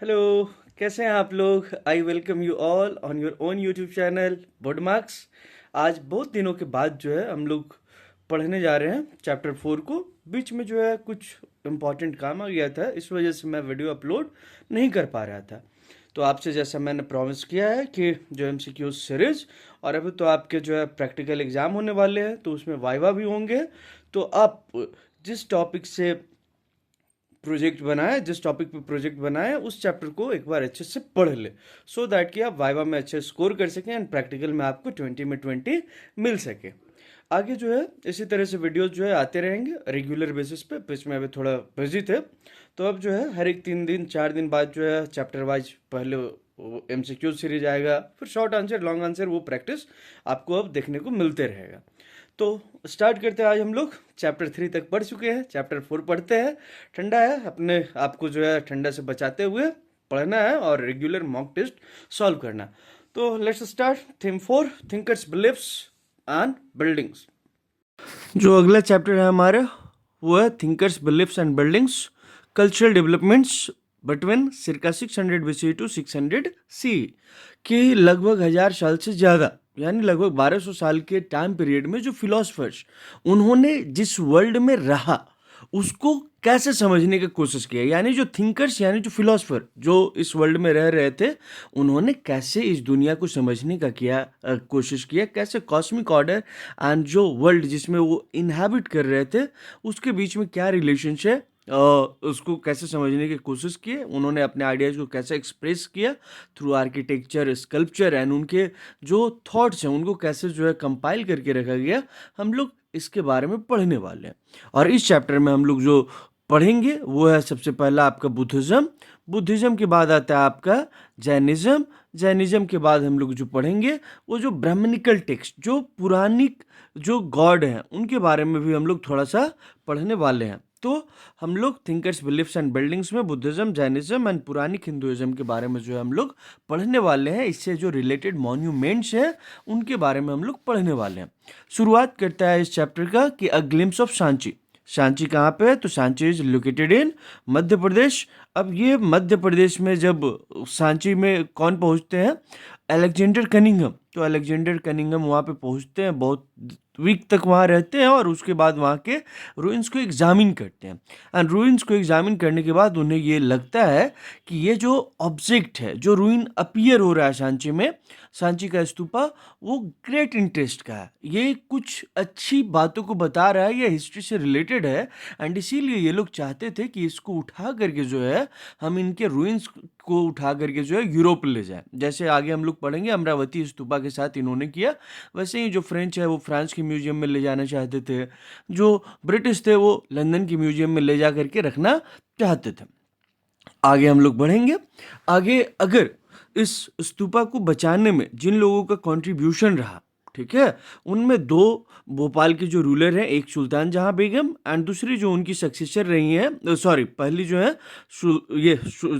Hello. कैसे हैं आप लोग? I welcome you all on your own YouTube channel board marks. आज बहुत दिनों के बाद जो है हम लोग पढ़ने जा रहे हैं चैप्टर 4 को। बीच में जो है कुछ इम्पोर्टेंट काम आ गया था, इस वजह से मैं वीडियो अपलोड नहीं कर पा रहा था। तो आपसे जैसा मैंने प्रॉमिस किया है कि जो एमसीक्यू सीरीज, और अभी तो आपके जो है प्रैक्टिकल एग्जाम होने वाले हैं तो उसमें वाइवा भी होंगे। तो आप जिस टॉपिक से प्रोजेक्ट बनाए, जिस टॉपिक पे प्रोजेक्ट बनाए, उस चैप्टर को एक बार अच्छे से पढ़ ले, सो दैट कि आप वाइवा में अच्छे स्कोर कर सकें एंड प्रैक्टिकल में आपको 20 में 20 मिल सके। आगे जो है इसी तरह से वीडियोस जो है आते रहेंगे रेगुलर बेसिस पे। बीच में अभी थोड़ा बिजी थे, तो अब जो है हर एक 3 दिन 4 दिन बाद जो है चैप्टर वाइज पहले एमसीक्यू सीरीज आएगा, फिर शॉर्ट आंसर लॉन्ग आंसर, वो प्रैक्टिस आपको अब देखने को मिलते रहेगा। तो स्टार्ट करते हैं। आज हम लोग चैप्टर 3 तक पढ़ चुके हैं, चैप्टर 4 पढ़ते हैं। ठंडा है, अपने आपको जो है ठंडा से बचाते हुए पढ़ना है और रेगुलर मॉक टेस्ट सॉल्व करना। तो let's start. Theme 4, thinkers believes and buildings. जो अगला चैप्टर है हमारा वो है thinkers believes and buildings, cultural developments between circa 600 BCE to 600 CE कि लगभग 1000 साल से ज़्यादा, यानी लगभग 1200 साल के टाइम पीरियड में जो फिलोसफर्स उन्होंने जिस वर्ल्ड में रहा उसको कैसे समझने की कोशिश किया। यानी जो थिंकर्स, यानी जो फिलोसफर जो इस वर्ल्ड में रह रहे थे, उन्होंने कैसे इस दुनिया को समझने का कोशिश किया, कैसे कॉस्मिक ऑर्डर एंड जो वर्ल्ड जिसमें वो इनहैबिट कर रहे थे उसके बीच में क्या रिलेशनशिप है, उसको कैसे समझने की कोशिश की। उन्होंने अपने आइडियाज़ को कैसे एक्सप्रेस किया थ्रू आर्किटेक्चर, स्कल्पचर एंड उनके जो थॉट्स हैं उनको कैसे जो है कंपाइल करके रखा गया, हम लोग इसके बारे में पढ़ने वाले हैं। और इस चैप्टर में हम लोग जो पढ़ेंगे वो है सबसे पहला आपका बुद्धिज़्म। बुद्धिज़्म के बाद आता है आपका जैनिज़्म। जैनिज़्म के बाद हम लोग जो पढ़ेंगे वो जो ब्राह्मणिकल टेक्स्ट, जो पुरानिक जो गॉड हैं उनके बारे में भी हम लोग थोड़ा सा पढ़ने वाले हैं। तो हम लोग थिंकर्स बिलीफ्स एंड बिल्डिंग्स में Buddhism, Jainism and Puranic Hinduism के बारे में जो है हम लोग पढ़ने वाले हैं। इससे जो रिलेटेड मॉन्यूमेंट्स हैं उनके बारे में हम लोग पढ़ने वाले हैं। शुरुआत करता है इस चैप्टर का कि a glimpse of Sanchi. Sanchi कहाँ पे है? तो Sanchi is located in Madhya Pradesh. अब ये मध्य प्रदेश में जब सांची में कौन पहुंचते हैं? Alexander Cunningham. तो अलेक्जेंडर कनिंघम वहाँ पे पहुंचते हैं, बहुत वीक तक वहाँ रहते हैं और उसके बाद वहाँ के रूइंस को एग्जामिन करते हैं। एंड रूइंस को एग्जामिन करने के बाद उन्हें ये लगता है कि ये जो ऑब्जेक्ट है, जो रूइन अपीयर हो रहा है सांची में, सांची का स्तूपा, वो ग्रेट इंटरेस्ट का है, ये कुछ अच्छी बातों को बता रहा है, ये हिस्ट्री से रिलेटेड है। एंड इसीलिए ये लोग चाहते थे कि इसको उठा करके जो है हम इनके रूइंस को उठा करके जो है यूरोप ले जाएं। जैसे आगे हम लोग पढ़ेंगे अमरावती स्तूपा के साथ इन्होंने किया, वैसे ही जो फ्रेंच है वो फ्रांस के म्यूजियम में ले जाना चाहते थे, जो ब्रिटिश थे वो लंदन के म्यूजियम में ले जा करके रखना चाहते थे। आगे हम लोग बढ़ेंगे। आगे अगर इस स्तूपा को बचाने में जिन लोगों का कंट्रीब्यूशन रहा, ठीक है, उनमें दो भोपाल के जो रूलर हैं, एक सुल्तान जहां बेगम एंड दूसरी जो उनकी सक्सेसर रही हैं, सॉरी पहली जो है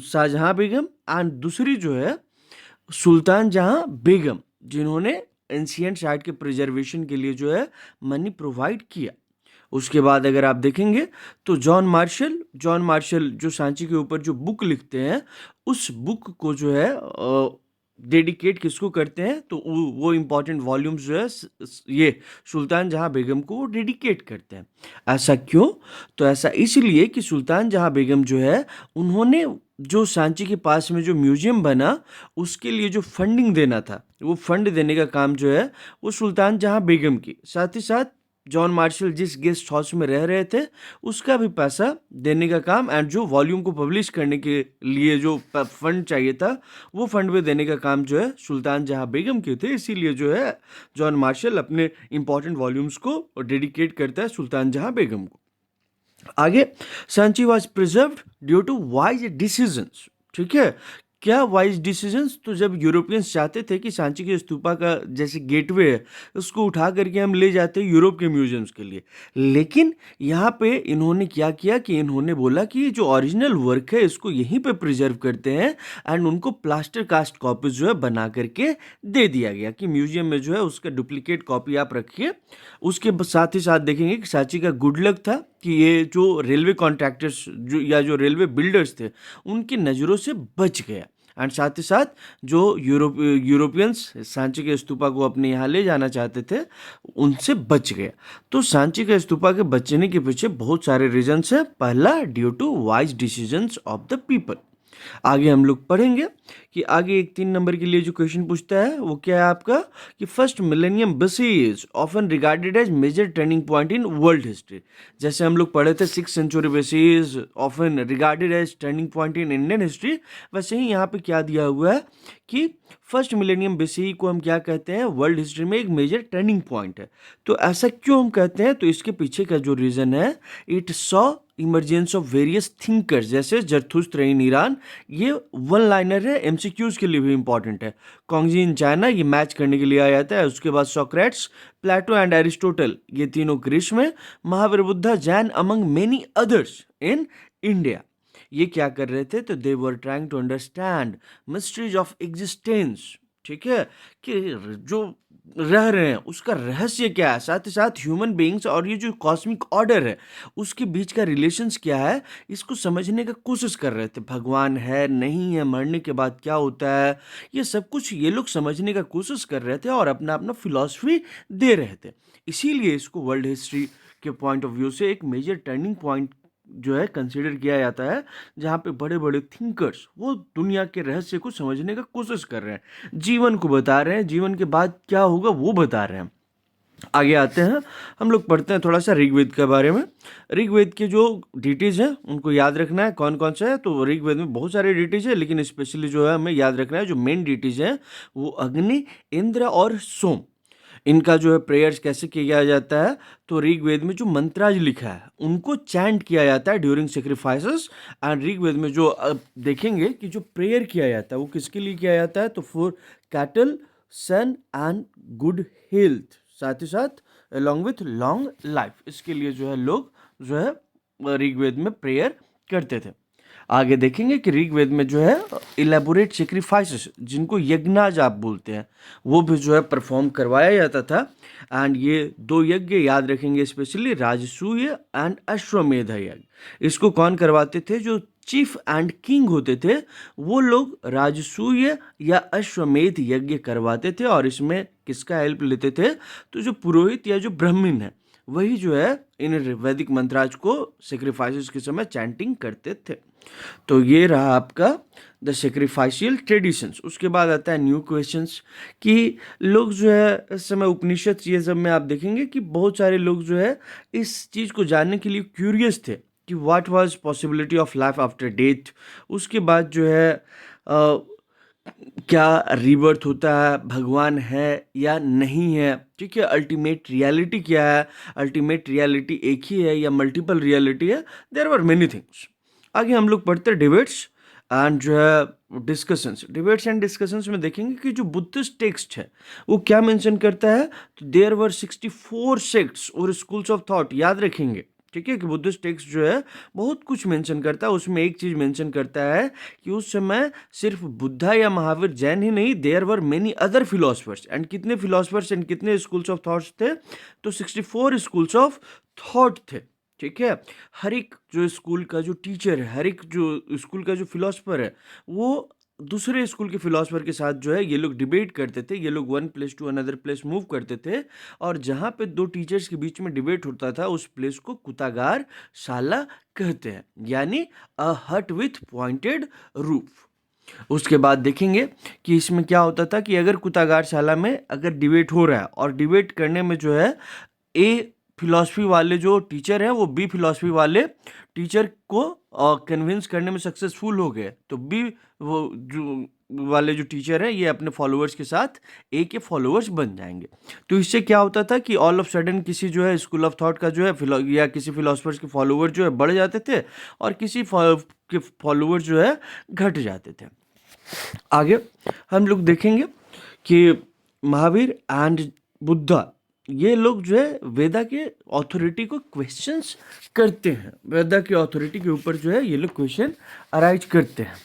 शाहजहां बेगम एंड दूसरी जो है सुल्तान जहां बेगम, जिन्होंने एंशियंट साइट के प्रिजर्वेशन के लिए जो है मनी प्रोवाइड किया। उसके बाद अगर आप देखेंगे तो जॉन मार्शल जो सांची के ऊपर जो बुक लिखते हैं, उस बुक को जो है डेडिकेट किसको करते हैं? तो वो इम्पॉर्टेंट वॉल्यूम्स जो है ये सुल्तान जहां बेगम को वो डेडिकेट करते हैं। ऐसा क्यों? तो ऐसा इसलिए कि सुल्तान जहां बेगम जो है उन्होंने जो सांची के पास में जो म्यूजियम बना उसके लिए जो फंडिंग देना था, वो फंड देने का काम जो है वो सुल्तान जहां बेगम की, साथ ही साथ जॉन मार्शल जिस गेस्ट हाउस में रह रहे थे उसका भी पैसा देने का काम, एंड जो वॉल्यूम को पब्लिश करने के लिए जो फंड चाहिए था वो फंड भी देने का काम जो है सुल्तान जहां बेगम के थे। इसीलिए जो है जॉन मार्शल अपने इंपॉर्टेंट वॉल्यूम्स को डेडिकेट करता है सुल्तान जहां बेगम को। आगे, Sanchi was preserved due to wise decisions. ठीक है, क्या वाइज डिसीजंस? तो जब यूरोपियंस चाहते थे कि सांची के स्तूपा का जैसे गेटवे है उसको उठा करके हम ले जाते हैं यूरोप के म्यूजियम्स के लिए, लेकिन यहाँ पे इन्होंने क्या किया कि इन्होंने बोला कि ये जो ओरिजिनल वर्क है इसको यहीं पे प्रिजर्व करते हैं, एंड उनको प्लास्टर कास्ट कॉपीज जो है बना करके दे दिया गया कि म्यूजियम में जो है उसका डुप्लीकेट कॉपी आप रखिए। उसके साथ ही साथ देखेंगे कि सांची का गुड लक था कि ये जो रेलवे कॉन्ट्रैक्टर्स जो या जो रेलवे बिल्डर्स थे उनकी नज़रों से बच गया। एंड साथ ही साथ जो यूरोपियंस सांची के स्तूपा को अपने यहाँ ले जाना चाहते थे उनसे बच गया। तो सांची के स्तूपा के बचने के पीछे बहुत सारे रीजंस है। पहला, due to wise decisions of the people. आगे हम लोग पढ़ेंगे कि आगे एक 3 नंबर के लिए जो क्वेश्चन पूछता है वो क्या है आपका, कि first millennium BC is often regarded as major turning point in world history. जैसे हम लोग पढ़े थे 6th century BC is often regarded as turning point in Indian history, वैसे ही यहाँ पे क्या दिया हुआ है कि फर्स्ट मिलेनियम बीसी को हम क्या कहते हैं, वर्ल्ड हिस्ट्री में एक मेजर टर्निंग पॉइंट है। तो ऐसा क्यों हम कहते हैं, तो इसके पीछे का जो रीजन है, it saw emergence of various thinkers जैसे जरथुस्त्र इन ईरान। ये वन लाइनर है, एमसीक्यूज के लिए भी इंपॉर्टेंट है। कॉन्गजी इन चाइना, ये मैच करने के लिए आ जाता है। उसके बाद सोक्रेट्स, प्लेटो एंड एरिस्टोटल, ये तीनों ग्रीस में। Mahavir, Buddha, Jain among many others in India. ये क्या कर रहे थे, तो they were trying to understand mysteries of existence. ठीक है, कि जो रह रहे हैं उसका रहस्य क्या है, साथ ही साथ ह्यूमन बीइंग्स और ये जो कॉस्मिक ऑर्डर है उसके बीच का रिलेशंस क्या है, इसको समझने का कोशिश कर रहे थे। भगवान है नहीं है, मरने के बाद क्या होता है, ये सब कुछ ये लोग समझने का कोशिश कर रहे थे और अपना अपना फिलॉसफी दे रहे थे। इसीलिए इसको वर्ल्ड हिस्ट्री के पॉइंट ऑफ व्यू से एक मेजर टर्निंग पॉइंट जो है कंसीडर किया जाता है, जहाँ पे बड़े बड़े थिंकर्स वो दुनिया के रहस्य को समझने का कोशिश कर रहे हैं, जीवन को बता रहे हैं, जीवन के बाद क्या होगा वो बता रहे हैं। आगे आते हैं, हम लोग पढ़ते हैं थोड़ा सा ऋग्वेद के बारे में। ऋग्वेद के जो डिटीज हैं उनको याद रखना है, कौन कौन सा है। तो ऋग्वेद में बहुत सारे डिटीज है, लेकिन स्पेशली जो है हमें याद रखना है जो मेन डिटीज है वो अग्नि, इंद्र और सोम। इनका जो है प्रेयर्स कैसे किया जाता है, तो ऋग्वेद में जो मंत्राज लिखा है उनको चैंट किया जाता है ड्यूरिंग सेक्रीफाइसेस। एंड ऋग्वेद में जो देखेंगे कि जो प्रेयर किया जाता है वो किसके लिए किया जाता है, तो for cattle, son and good health, साथ ही साथ अलॉन्ग विथ लॉन्ग लाइफ, इसके लिए जो है लोग जो है ऋग्वेद में प्रेयर करते थे। आगे देखेंगे कि ऋग्वेद में जो है इलेबोरेट सेक्रीफाइसेस, जिनको यज्ञाज आप बोलते हैं, वो भी जो है परफॉर्म करवाया जाता था। एंड ये 2 यज्ञ याद रखेंगे, स्पेशली राजसूय एंड अश्वमेध यज्ञ। इसको कौन करवाते थे, जो चीफ एंड किंग होते थे वो लोग राजसूय या अश्वमेध यज्ञ करवाते थे। और इसमें किसका हेल्प लेते थे, तो जो पुरोहित या जो ब्राह्मण है वही जो है इन वैदिक मंत्राज को सेक्रीफाइसेस के समय चैंटिंग करते थे। तो ये रहा आपका द सेक्रीफाइशियल ट्रेडिशंस। उसके बाद आता है न्यू क्वेश्चंस, कि लोग जो है इस समय उपनिषद ये सब में आप देखेंगे कि बहुत सारे लोग जो है इस चीज़ को जानने के लिए क्यूरियस थे कि what was possibility of life after death. उसके बाद जो है क्या रीबर्थ होता है, भगवान है या नहीं है, ठीक है, अल्टीमेट रियलिटी क्या है, अल्टीमेट रियलिटी एक ही है या मल्टीपल रियलिटी है, देयर वर मेनी थिंग्स। आगे हम लोग पढ़ते हैं डिबेट्स एंड जो है डिस्कशंस। डिबेट्स एंड डिस्कशंस में देखेंगे कि जो बुद्धिस्ट टेक्स्ट है वो क्या मेंशन करता है, तो देयर वर 64 सेक्ट्स और स्कूल्स ऑफ थॉट, याद रखेंगे। ठीक है, कि बुद्धिस्ट टेक्स्ट जो है बहुत कुछ मेंशन करता है। उसमें एक चीज मेंशन करता है कि उस समय सिर्फ बुद्धा या महावीर जैन ही नहीं, there were many other philosophers. And कितने फिलोसफर्स एंड कितने स्कूल्स ऑफ थॉट्स थे, तो 64 स्कूल्स ऑफ थॉट थे। ठीक है, हर एक जो स्कूल का जो टीचर है, हर एक जो स्कूल का जो फिलोसफर है, वो दूसरे स्कूल के फिलोसफर के साथ जो है ये लोग डिबेट करते थे। ये लोग one place to another place move करते थे, और जहाँ पे 2 टीचर्स के बीच में डिबेट होता था उस प्लेस को कुतागार शाला कहते हैं, यानी अ हट विथ पॉइंटेड रूफ। उसके बाद देखेंगे कि इसमें क्या होता था कि अगर कुतागार शाला में अगर डिबेट हो रहा है और डिबेट करने में जो है ए फिलॉसफी वाले जो टीचर हैं वो बी फिलॉसफी वाले टीचर को कन्विंस करने में सक्सेसफुल हो गए, तो बी वो जो वाले जो टीचर हैं ये अपने फॉलोअर्स के साथ ए के फॉलोअर्स बन जाएंगे। तो इससे क्या होता था कि ऑल ऑफ सडन किसी जो है स्कूल ऑफ थॉट का जो है या किसी फिलोसफर्स के फॉलोअर जो है बढ़ जाते थे और किसी के फॉलोअर्स जो है घट जाते थे। आगे हम लोग देखेंगे कि महावीर एंड बुद्धा ये लोग जो है वेदा के अथॉरिटी को क्वेश्चंस करते हैं। वेदा की अथॉरिटी के ऊपर जो है ये लोग क्वेश्चन अराइज करते हैं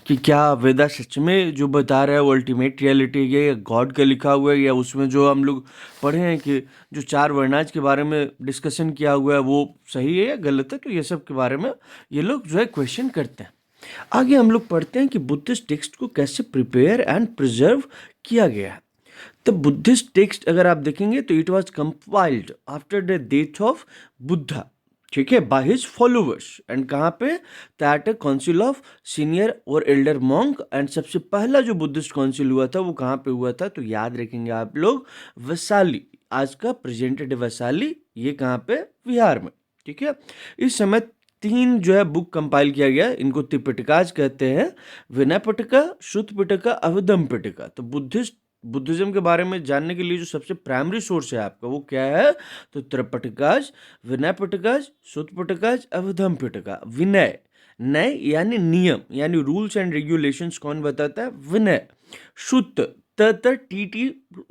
कि क्या वेदा सच में जो बता रहा है वो अल्टीमेट रियलिटी है या गॉड का लिखा हुआ है, या उसमें जो हम लोग पढ़े हैं कि जो चार वर्णाज के बारे में डिस्कशन किया हुआ है वो सही है या गलत है। तो ये सब के बारे में ये लोग जो है क्वेश्चन करते हैं। आगे हम लोग पढ़ते हैं कि बुद्धिस्ट टेक्स्ट को कैसे प्रिपेयर एंड प्रिजर्व किया गया है। द बुद्धिस्ट टेक्स्ट अगर आप देखेंगे तो it was compiled after the death of Buddha, ठीक है, बाय हिज फॉलोअर्स एंड कहाँ पे, दैट काउंसिल ऑफ सीनियर और एल्डर मॉन्क। एंड सबसे पहला जो बुद्धिस्ट काउंसिल हुआ था वो कहाँ पे हुआ था, तो याद रखेंगे आप लोग, वैशाली, आज का प्रेजेंटेड वैशाली, ये कहाँ पे, बिहार में, ठीक है। इस समय तीन जो है बुक कंपाइल किया गया, इनको त्रिपिटकाज कहते हैं, विनय पिटका, शुद्ध पिटका, अवधम पिटका। तो बुद्धिज्म के बारे में जानने के लिए जो सबसे प्राइमरी सोर्स है आपका वो क्या है, तो त्रिपिटकाज, विनय पिटकाज, शुद्ध पिटकाज, अवधम पिटका। विनय, नय यानी नियम यानी रूल्स एंड रेगुलेशंस कौन बताता है, विनय। शुद्ध, टी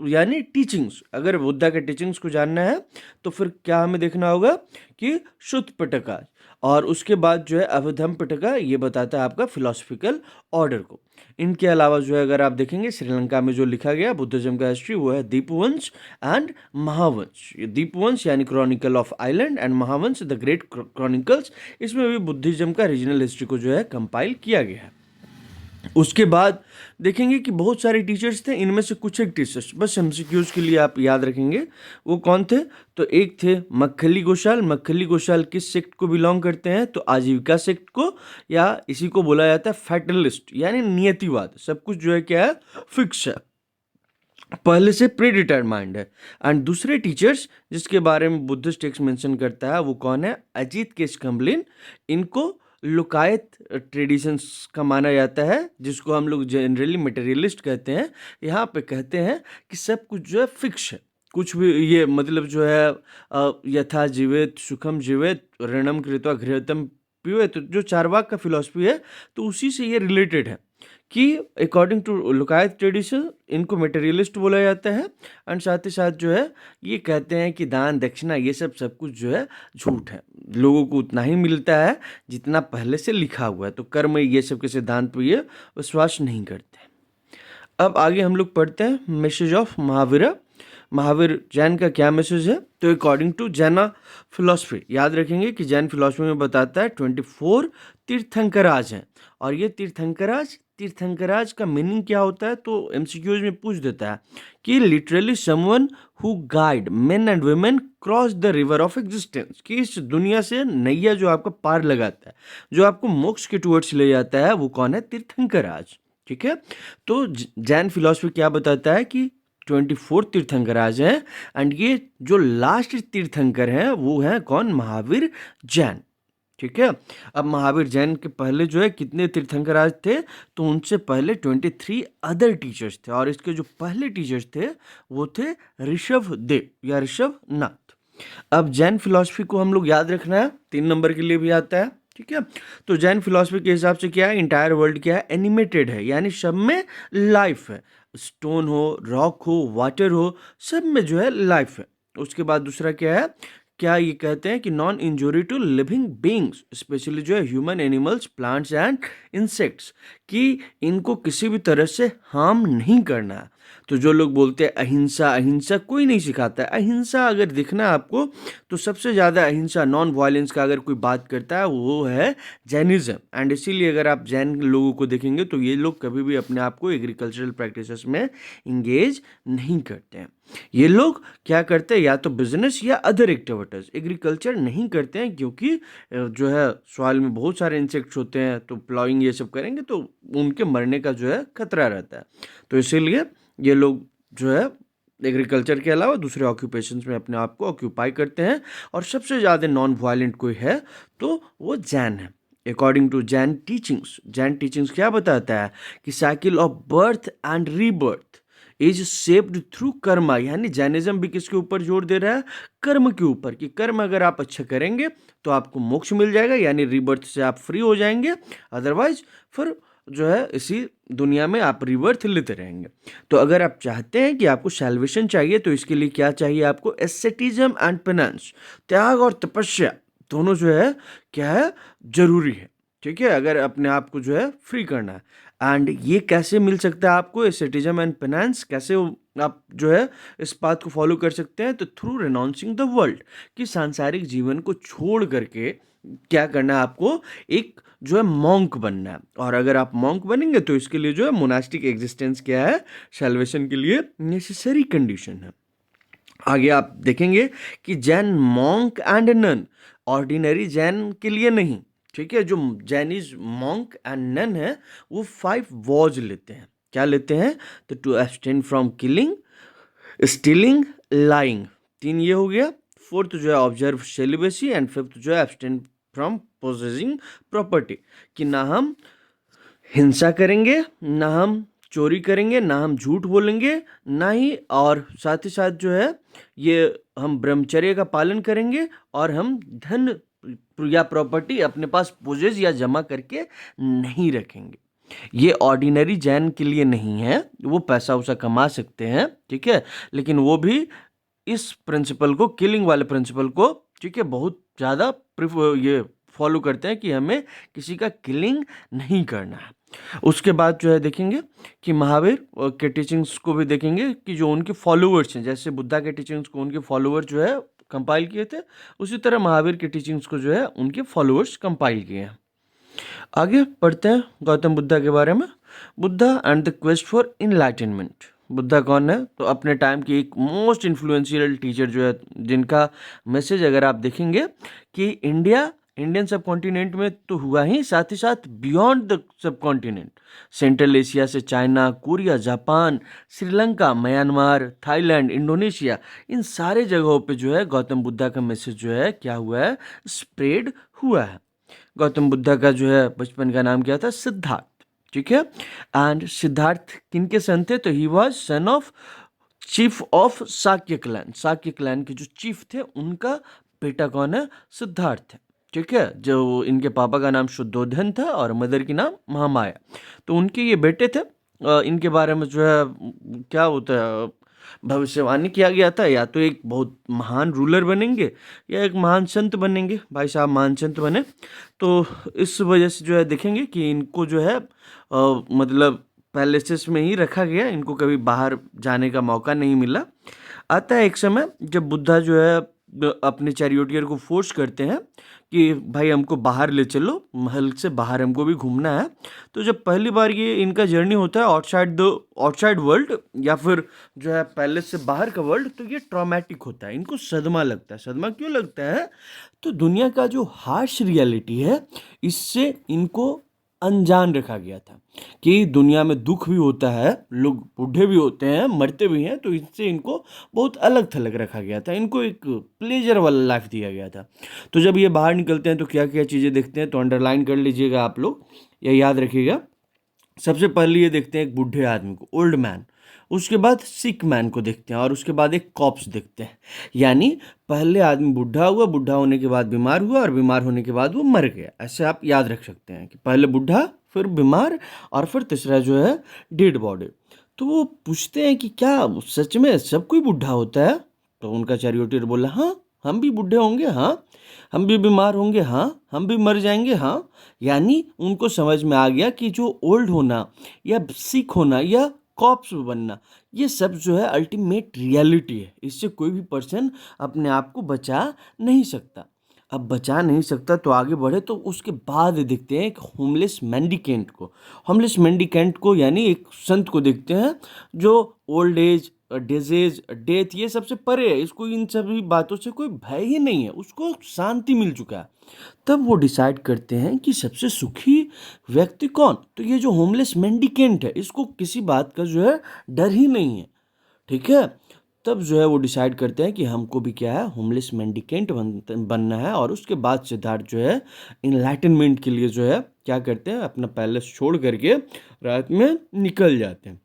यानी टीचिंग्स, अगर बुद्धा के टीचिंग्स को जानना है तो फिर क्या हमें देखना होगा कि शुद्ध पिटका। और उसके बाद जो है अवधम पिटका, ये बताता है आपका फिलोसफिकल ऑर्डर को। इनके अलावा जो है अगर आप देखेंगे श्रीलंका में जो लिखा गया बुद्धिज्म का हिस्ट्री वो है दीपवंश एंड महावंश। ये दीपवंश यानी Chronicle of island and Mahavamsa the great chronicles, इसमें भी बुद्धिज्म का रीजनल हिस्ट्री को जो है कंपाइल किया गया है। उसके बाद देखेंगे कि बहुत सारे टीचर्स थे, इनमें से कुछ एक टीचर्स बस एमसीक्यूज के लिए आप याद रखेंगे, वो कौन थे, तो एक थे मक्खली गोशाल। मक्खली गोशाल किस सेक्ट को बिलोंग करते हैं, तो आजीविका सेक्ट को, या इसी को बोला जाता है फैटलिस्ट यानी नियतिवाद, सब कुछ जो है क्या है, फिक्स है, पहले से प्री डिटरमाइंड है। एंड दूसरे टीचर्स जिसके बारे में बुद्धिस्ट टेक्स्ट मेंशन करता है वो कौन है, अजीत केशकम्बलिन। इनको लोकायत ट्रेडिशंस का माना जाता है, जिसको हम लोग जनरली मटेरियलिस्ट कहते हैं। यहाँ पे कहते हैं कि सब कुछ जो है फिक्स है, कुछ भी ये मतलब जो है यथा जीवेत सुखम जीवेत ऋणम कृत्वा घृतम पिबेत, तो जो चारवाक का फिलॉसफी है तो उसी से ये रिलेटेड है कि अकॉर्डिंग टू लोकायत ट्रेडिशन इनको मटेरियलिस्ट बोला जाता है। एंड साथ ही साथ जो है ये कहते हैं कि दान दक्षिणा ये सब कुछ जो है झूठ है, लोगों को उतना ही मिलता है जितना पहले से लिखा हुआ है, तो कर्म ये सब के सिद्धांत पर ये विश्वास नहीं करते। अब आगे हम लोग पढ़ते हैं मैसेज ऑफ महावीर। महावीर जैन का क्या मैसेज है, तो अकॉर्डिंग टू जैना फिलॉसफी, याद रखेंगे कि जैन फिलॉसफी में बताता है 24 तीर्थंकराज हैं। और ये तीर्थंकराज का मीनिंग क्या होता है, तो एमसीक्यूज में पूछ देता है कि literally someone who guide main and women cross the river of existence, कि इस दुनिया से नैया जो आपका पार लगाता है, जो आपको मोक्ष के टुवर्ड्स ले जाता है, वो कौन है, तीर्थंकराज, ठीक है। तो जैन फिलॉसफी क्या बताता है कि 24 तीर्थंकराज हैं, एंड ये जो लास्ट तीर्थंकर हैं वो हैं कौन, महावीर जैन, ठीक है। अब महावीर जैन के पहले जो है कितने तीर्थंकराज थे, तो उनसे पहले 23 अदर टीचर्स थे, और इसके जो पहले टीचर्स थे वो थे ऋषभ देव या ऋषभ नाथ। अब जैन फिलॉसफी को हम लोग याद रखना है, 3 नंबर के लिए भी आता है, ठीक है। तो जैन फिलॉसफी के हिसाब से क्या है, इंटायर वर्ल्ड क्या है, एनिमेटेड है, यानी सब में लाइफ है, स्टोन हो, रॉक हो, वाटर हो, सब में जो है लाइफ है। उसके बाद दूसरा क्या है, क्या ये कहते हैं कि non injury to living beings, specially जो है human, animals, plants and insects, कि इनको किसी भी तरह से हार्म नहीं करना है। तो जो लोग बोलते हैं अहिंसा अहिंसा, कोई नहीं सिखाता है अहिंसा। अगर दिखना है आपको तो सबसे ज़्यादा अहिंसा नॉन वायलेंस का अगर कोई बात करता है वो है जैनिज्म। एंड इसीलिए अगर आप जैन लोगों को देखेंगे तो ये लोग कभी भी अपने आप को एग्रीकल्चरल प्रैक्टिसेस में इंगेज नहीं करते हैं। ये लोग क्या करते हैं, या तो बिजनेस या अदर एक्टिविटीज, एग्रीकल्चर नहीं करते हैं, क्योंकि जो है सॉइल में बहुत सारे इंसेक्ट्स होते हैं, तो प्लॉइंग ये सब करेंगे तो उनके मरने का जो है खतरा रहता है। तो इसीलिए ये लोग जो है एग्रीकल्चर के अलावा दूसरे ऑक्यूपेशंस में अपने आप को ऑक्यूपाई करते हैं। और सबसे ज़्यादा नॉन वायलेंट कोई है तो वो जैन है। अकॉर्डिंग टू जैन टीचिंग्स क्या बताता है कि cycle of birth and rebirth is shaped through Karma, यानी जैनिज्म भी किसके ऊपर जोर दे रहा है, कर्म के ऊपर, कि कर्म अगर आप अच्छा करेंगे तो आपको मोक्ष मिल जाएगा, यानी रीबर्थ से आप फ्री हो जाएंगे, अदरवाइज फिर जो है इसी दुनिया में आप रिबर्थ लेते रहेंगे। तो अगर आप चाहते हैं कि आपको सैल्वेशन चाहिए तो इसके लिए क्या चाहिए आपको, एस्केटिज्म एंड पेनेंस, त्याग और तपस्या दोनों जो है क्या है, जरूरी है, ठीक है, अगर अपने आप को जो है फ्री करना है। एंड ये कैसे मिल सकता है आपको, एसेटिज्म एंड पेनेंस कैसे आप जो है इस बात को फॉलो कर सकते हैं, तो थ्रू रिनाउंसिंग द वर्ल्ड, कि सांसारिक जीवन को छोड़ करके क्या करना है आपको, एक जो है मॉन्क बनना है। और अगर आप मॉन्क बनेंगे तो इसके लिए जो है मोनास्टिक एग्जिस्टेंस क्या है, सैल्वेशन के लिए नेसेसरी कंडीशन है। आगे आप देखेंगे कि Jain monk and nun, ordinary Jain के लिए नहीं, ठीक है, जो जैनिज मॉन्क एंड नन है वो 5 वॉज लेते हैं। क्या लेते हैं, तो to abstain from killing, stealing, lying, 3 ये हो गया। 4th जो है ऑब्जर्व सेलिबेसी, एंड 5th जो है एब्सटेन फ्रॉम पोजेसिंग प्रॉपर्टी, कि ना हम हिंसा करेंगे, ना हम चोरी करेंगे, ना हम झूठ बोलेंगे, ना ही, और साथ ही साथ जो है ये हम ब्रह्मचर्य का पालन करेंगे, और हम धन या प्रॉपर्टी अपने पास पोजेस या जमा करके नहीं रखेंगे। ये ऑर्डिनरी जैन के लिए नहीं है, वो पैसा उसा कमा सकते हैं, ठीक है, लेकिन वो भी इस प्रिंसिपल को, किलिंग वाले प्रिंसिपल को, ठीक है, बहुत ज़्यादा ये फॉलो करते हैं कि हमें किसी का किलिंग नहीं करना है। उसके बाद जो है देखेंगे कि महावीर के टीचिंग्स को भी देखेंगे कि जो उनके फॉलोअर्स हैं, जैसे बुद्धा के टीचिंग्स को उनके फॉलोअर जो है कंपाइल किए थे, उसी तरह महावीर के टीचिंग्स को जो है उनके फॉलोअर्स कंपाइल किए हैं। आगे पढ़ते हैं गौतम बुद्धा के बारे में। Buddha and the quest for enlightenment. Buddha कौन है, तो अपने टाइम की एक मोस्ट इन्फ्लुएंशियल टीचर जो है, जिनका मैसेज अगर आप देखेंगे कि इंडियन सब कॉन्टिनेंट में तो हुआ ही, साथ ही साथ beyond the subcontinent, central Asia से China, Korea, Japan, Sri Lanka, Myanmar, Thailand, Indonesia, इन सारे जगहों पे जो है गौतम बुद्धा का मैसेज जो है क्या हुआ है, स्प्रेड हुआ है। गौतम बुद्धा का जो है बचपन का नाम क्या था, सिद्धार्थ, ठीक है। एंड सिद्धार्थ किनके सन थे, तो he was son of chief of Shakya clan. Shakya clan के जो चीफ थे उनका बेटा कौन है, सिद्धार्थ है, ठीक है। जो इनके पापा का नाम शुद्धोधन था और मदर की नाम महामाया, तो उनके ये बेटे थे। इनके बारे में जो है क्या होता है, भविष्यवाणी किया गया था, या तो एक बहुत महान रूलर बनेंगे या एक महान संत बनेंगे। भाई साहब महान संत बने, तो इस वजह से जो है देखेंगे कि इनको जो है मतलब पैलेसेस में ही रखा गया, इनको कभी बाहर जाने का मौका नहीं मिला। आता है एक समय जब बुद्धा जो है अपने चैरियोटियर को फोर्स करते हैं कि भाई हमको बाहर ले चलो, महल से बाहर हमको भी घूमना है। तो जब पहली बार ये इनका जर्नी होता है आउटसाइड वर्ल्ड, या फिर जो है पैलेस से बाहर का वर्ल्ड, तो ये ट्रॉमेटिक होता है, इनको सदमा लगता है। सदमा क्यों लगता है, तो दुनिया का जो हार्श रियलिटी है इससे इनको अनजान रखा गया था, कि दुनिया में दुख भी होता है, लोग बूढ़े भी होते हैं, मरते भी हैं, तो इससे इनको बहुत अलग थलग रखा गया था, इनको एक प्लेजर वाला लाइफ दिया गया था। तो जब ये बाहर निकलते हैं तो क्या क्या चीज़ें देखते हैं, तो अंडरलाइन कर लीजिएगा आप लोग, या याद रखिएगा। सबसे पहले ये देखते हैं एक बूढ़े आदमी को, ओल्ड मैन, उसके बाद सिक मैन को देखते हैं, और उसके बाद एक कॉप्स देखते हैं। यानी पहले आदमी बूढ़ा हुआ, बूढ़ा होने के बाद बीमार हुआ, और बीमार होने के बाद वो मर गया। ऐसे आप याद रख सकते हैं कि पहले बूढ़ा, फिर बीमार, और फिर तीसरा जो है डेड बॉडी। तो वो पूछते हैं कि क्या सच में सब कोई बूढ़ा होता है, तो उनका चैरियोटियर बोला हाँ हम भी बूढ़े होंगे, हाँ हम भी बीमार होंगे, हाँ हम भी मर जाएंगे, हाँ। यानी उनको समझ में आ गया कि जो ओल्ड होना या सिक होना या कॉप्स बनना, ये सब जो है अल्टीमेट रियलिटी है, इससे कोई भी पर्सन अपने आप को बचा नहीं सकता। अब बचा नहीं सकता तो आगे बढ़े, तो उसके बाद देखते हैं एक होमलेस मेंडिकेंट को यानी एक संत को देखते हैं, जो ओल्ड एज, डिजीज, डेथ, ये सबसे परे है, इसको इन सभी बातों से कोई भय ही नहीं है, उसको शांति मिल चुका है। तब वो डिसाइड करते हैं कि सबसे सुखी व्यक्ति कौन, तो ये जो होमलेस मेंडिकेंट है, इसको किसी बात का जो है डर ही नहीं है, ठीक है। तब जो है वो डिसाइड करते हैं कि हमको भी क्या है, होमलेस मेंडिकेंट बनना है। और उसके बाद सिद्धार्थ जो है इनलाइटनमेंट के लिए जो है क्या करते हैं, अपना पैलेस छोड़ करके रात में निकल जाते हैं।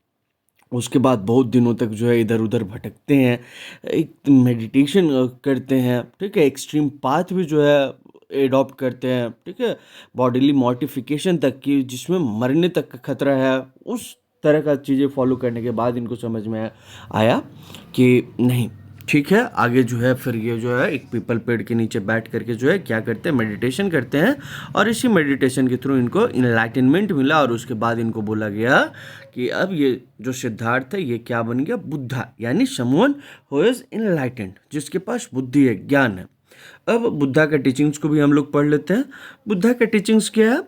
उसके बाद बहुत दिनों तक जो है इधर उधर भटकते हैं, एक मेडिटेशन करते हैं, ठीक है, एक्सट्रीम पाथ भी जो है एडॉप्ट करते हैं, ठीक है, बॉडीली मॉर्टिफिकेशन तक की, जिसमें मरने तक का खतरा है, उस तरह का चीज़ें फॉलो करने के बाद इनको समझ में आया कि नहीं, ठीक है, आगे जो है फिर ये जो है एक पीपल पेड़ के नीचे बैठ करके जो है क्या करते हैं, मेडिटेशन करते हैं। और इसी मेडिटेशन के थ्रू इनको इनलाइटनमेंट मिला और उसके बाद इनको बोला गया कि अब ये जो सिद्धार्थ है ये क्या बन गया, बुद्धा, यानी समवन हु इज इनलाइटेंड, जिसके पास बुद्धि है, ज्ञान है। अब बुद्धा का टीचिंग्स को भी हम लोग पढ़ लेते हैं। बुद्धा का टीचिंग्स क्या है,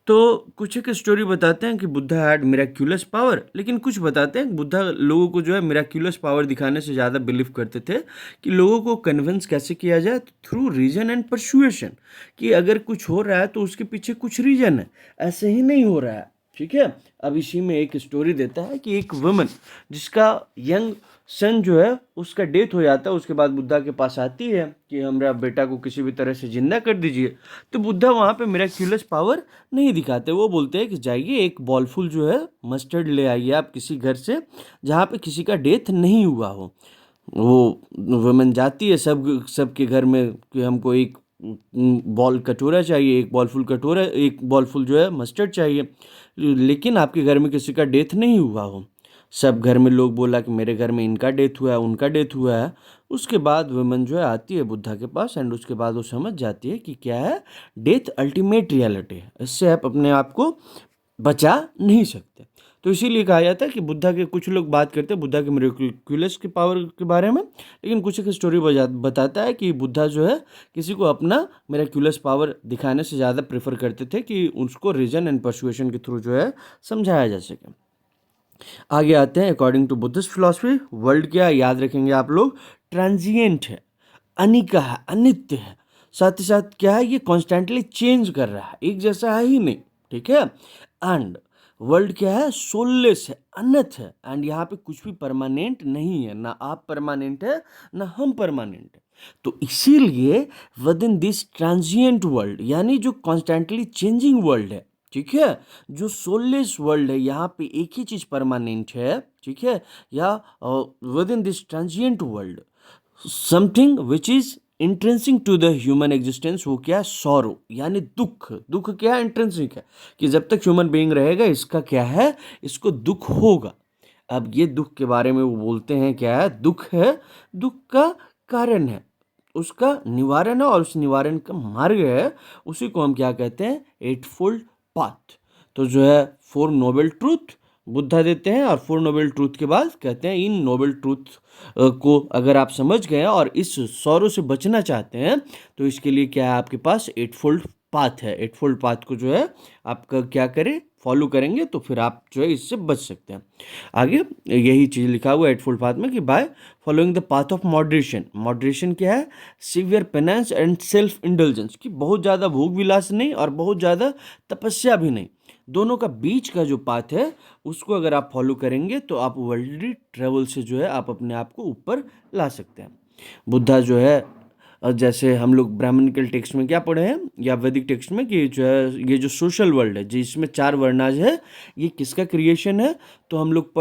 तो कुछ एक स्टोरी बताते हैं कि बुद्धा हैड मिराक्यूलस पावर, लेकिन कुछ बताते हैं कि बुद्धा लोगों को जो है मिराक्यूलस पावर दिखाने से ज़्यादा बिलीव करते थे कि लोगों को कन्विंस कैसे किया जाए, थ्रू रीजन एंड परसुएशन, कि अगर कुछ हो रहा है तो उसके पीछे कुछ रीजन है, ऐसे ही नहीं हो रहा है। ठीक है, अब इसी में एक स्टोरी देता है कि एक वुमन जिसका यंग सन जो है उसका डेथ हो जाता है, उसके बाद बुद्धा के पास आती है कि हमारा बेटा को किसी भी तरह से जिंदा कर दीजिए। तो बुद्धा वहाँ पे मिराक्यूलस पावर नहीं दिखाते, वो बोलते हैं कि जाइए एक बॉलफुल जो है मस्टर्ड ले आइए आप किसी घर से जहाँ पे किसी का डेथ नहीं हुआ हो। वो वुमेन जाती है सबके घर में कि हमको एक बॉल कटोरा चाहिए, एक बॉल फुल कटोरा, एक बॉल फुल जो है मस्टर्ड चाहिए, लेकिन आपके घर में किसी का डेथ नहीं हुआ हो। सब घर में लोग बोला कि मेरे घर में इनका डेथ हुआ है, उनका डेथ हुआ है। उसके बाद वुमेन जो है आती है बुद्धा के पास एंड उसके बाद वो समझ जाती है कि क्या है, डेथ अल्टीमेट रियलिटी है, इससे आप अपने आप को बचा नहीं सकते। तो इसीलिए कहा जाता है कि बुद्धा के कुछ लोग बात करते हैं बुद्धा के मिरेक्युलस की पावर के बारे में, लेकिन कुछ एक स्टोरी बताता है कि बुद्धा जो है किसी को अपना मिरेक्युलस पावर दिखाने से ज़्यादा प्रेफर करते थे कि उसको रीजन एंड परसुएशन के थ्रू जो है समझाया जा सके। आगे आते हैं, according to Buddhist philosophy world क्या है, याद रखेंगे आप लोग, ट्रांजिएंट है, अनिका है, अनित्य है, साथ ही साथ क्या है, ये कॉन्स्टेंटली चेंज कर रहा है, एक जैसा है ही नहीं। ठीक है, एंड वर्ल्ड क्या है, सोललेस है, अनंत है, एंड यहाँ पे कुछ भी परमानेंट नहीं है, ना आप परमानेंट है ना हम परमानेंट है। तो इसीलिए with in this transient world, यानी जो कॉन्स्टेंटली चेंजिंग वर्ल्ड है, ठीक है, जो सोललेस वर्ल्ड है, यहाँ पे एक ही चीज परमानेंट है। ठीक है, या within this transient world something which is intrinsic to the human existence, वो क्या है, सॉरो, यानी दुख। दुख क्या है, इंट्रेंसिक है, कि जब तक ह्यूमन बीइंग रहेगा इसका क्या है, इसको दुख होगा। अब ये दुख के बारे में वो बोलते हैं क्या है, दुख है, दुख का कारण है, उसका निवारण है, और उस निवारण का मार्ग है, उसी को हम क्या कहते हैं, एटफोल्ड पाथ। तो जो है फोर नोबल ट्रूथ बुद्धा देते हैं, और फोर नोबल ट्रूथ के बाद कहते हैं इन नोबल ट्रूथ को अगर आप समझ गए और इस सौरों से बचना चाहते हैं तो इसके लिए क्या है, आपके पास एटफोल्ड पाथ है। एटफोल्ड पाथ को जो है आपका क्या करें, फॉलो करेंगे तो फिर आप जो है इससे बच सकते हैं। आगे यही चीज़ लिखा हुआ है एटफोल्ड पाथ में कि by following the path of moderation. Moderation क्या है, severe penance and self indulgence, की बहुत ज़्यादा भोग विलास नहीं और बहुत ज़्यादा तपस्या भी नहीं, दोनों का बीच का जो पाथ है उसको अगर आप फॉलो करेंगे तो आप वर्ल्डली ट्रेवल से जो है आप अपने आप को ऊपर ला सकते हैं। बुद्धा जो है जैसे हम लोग ब्राह्मणिकल टेक्स्ट में क्या पढ़े हैं या वैदिक टेक्स्ट में कि जो है ये जो सोशल वर्ल्ड है जिसमें चार वर्णाज है, ये किसका क्रिएशन है, तो हम लोग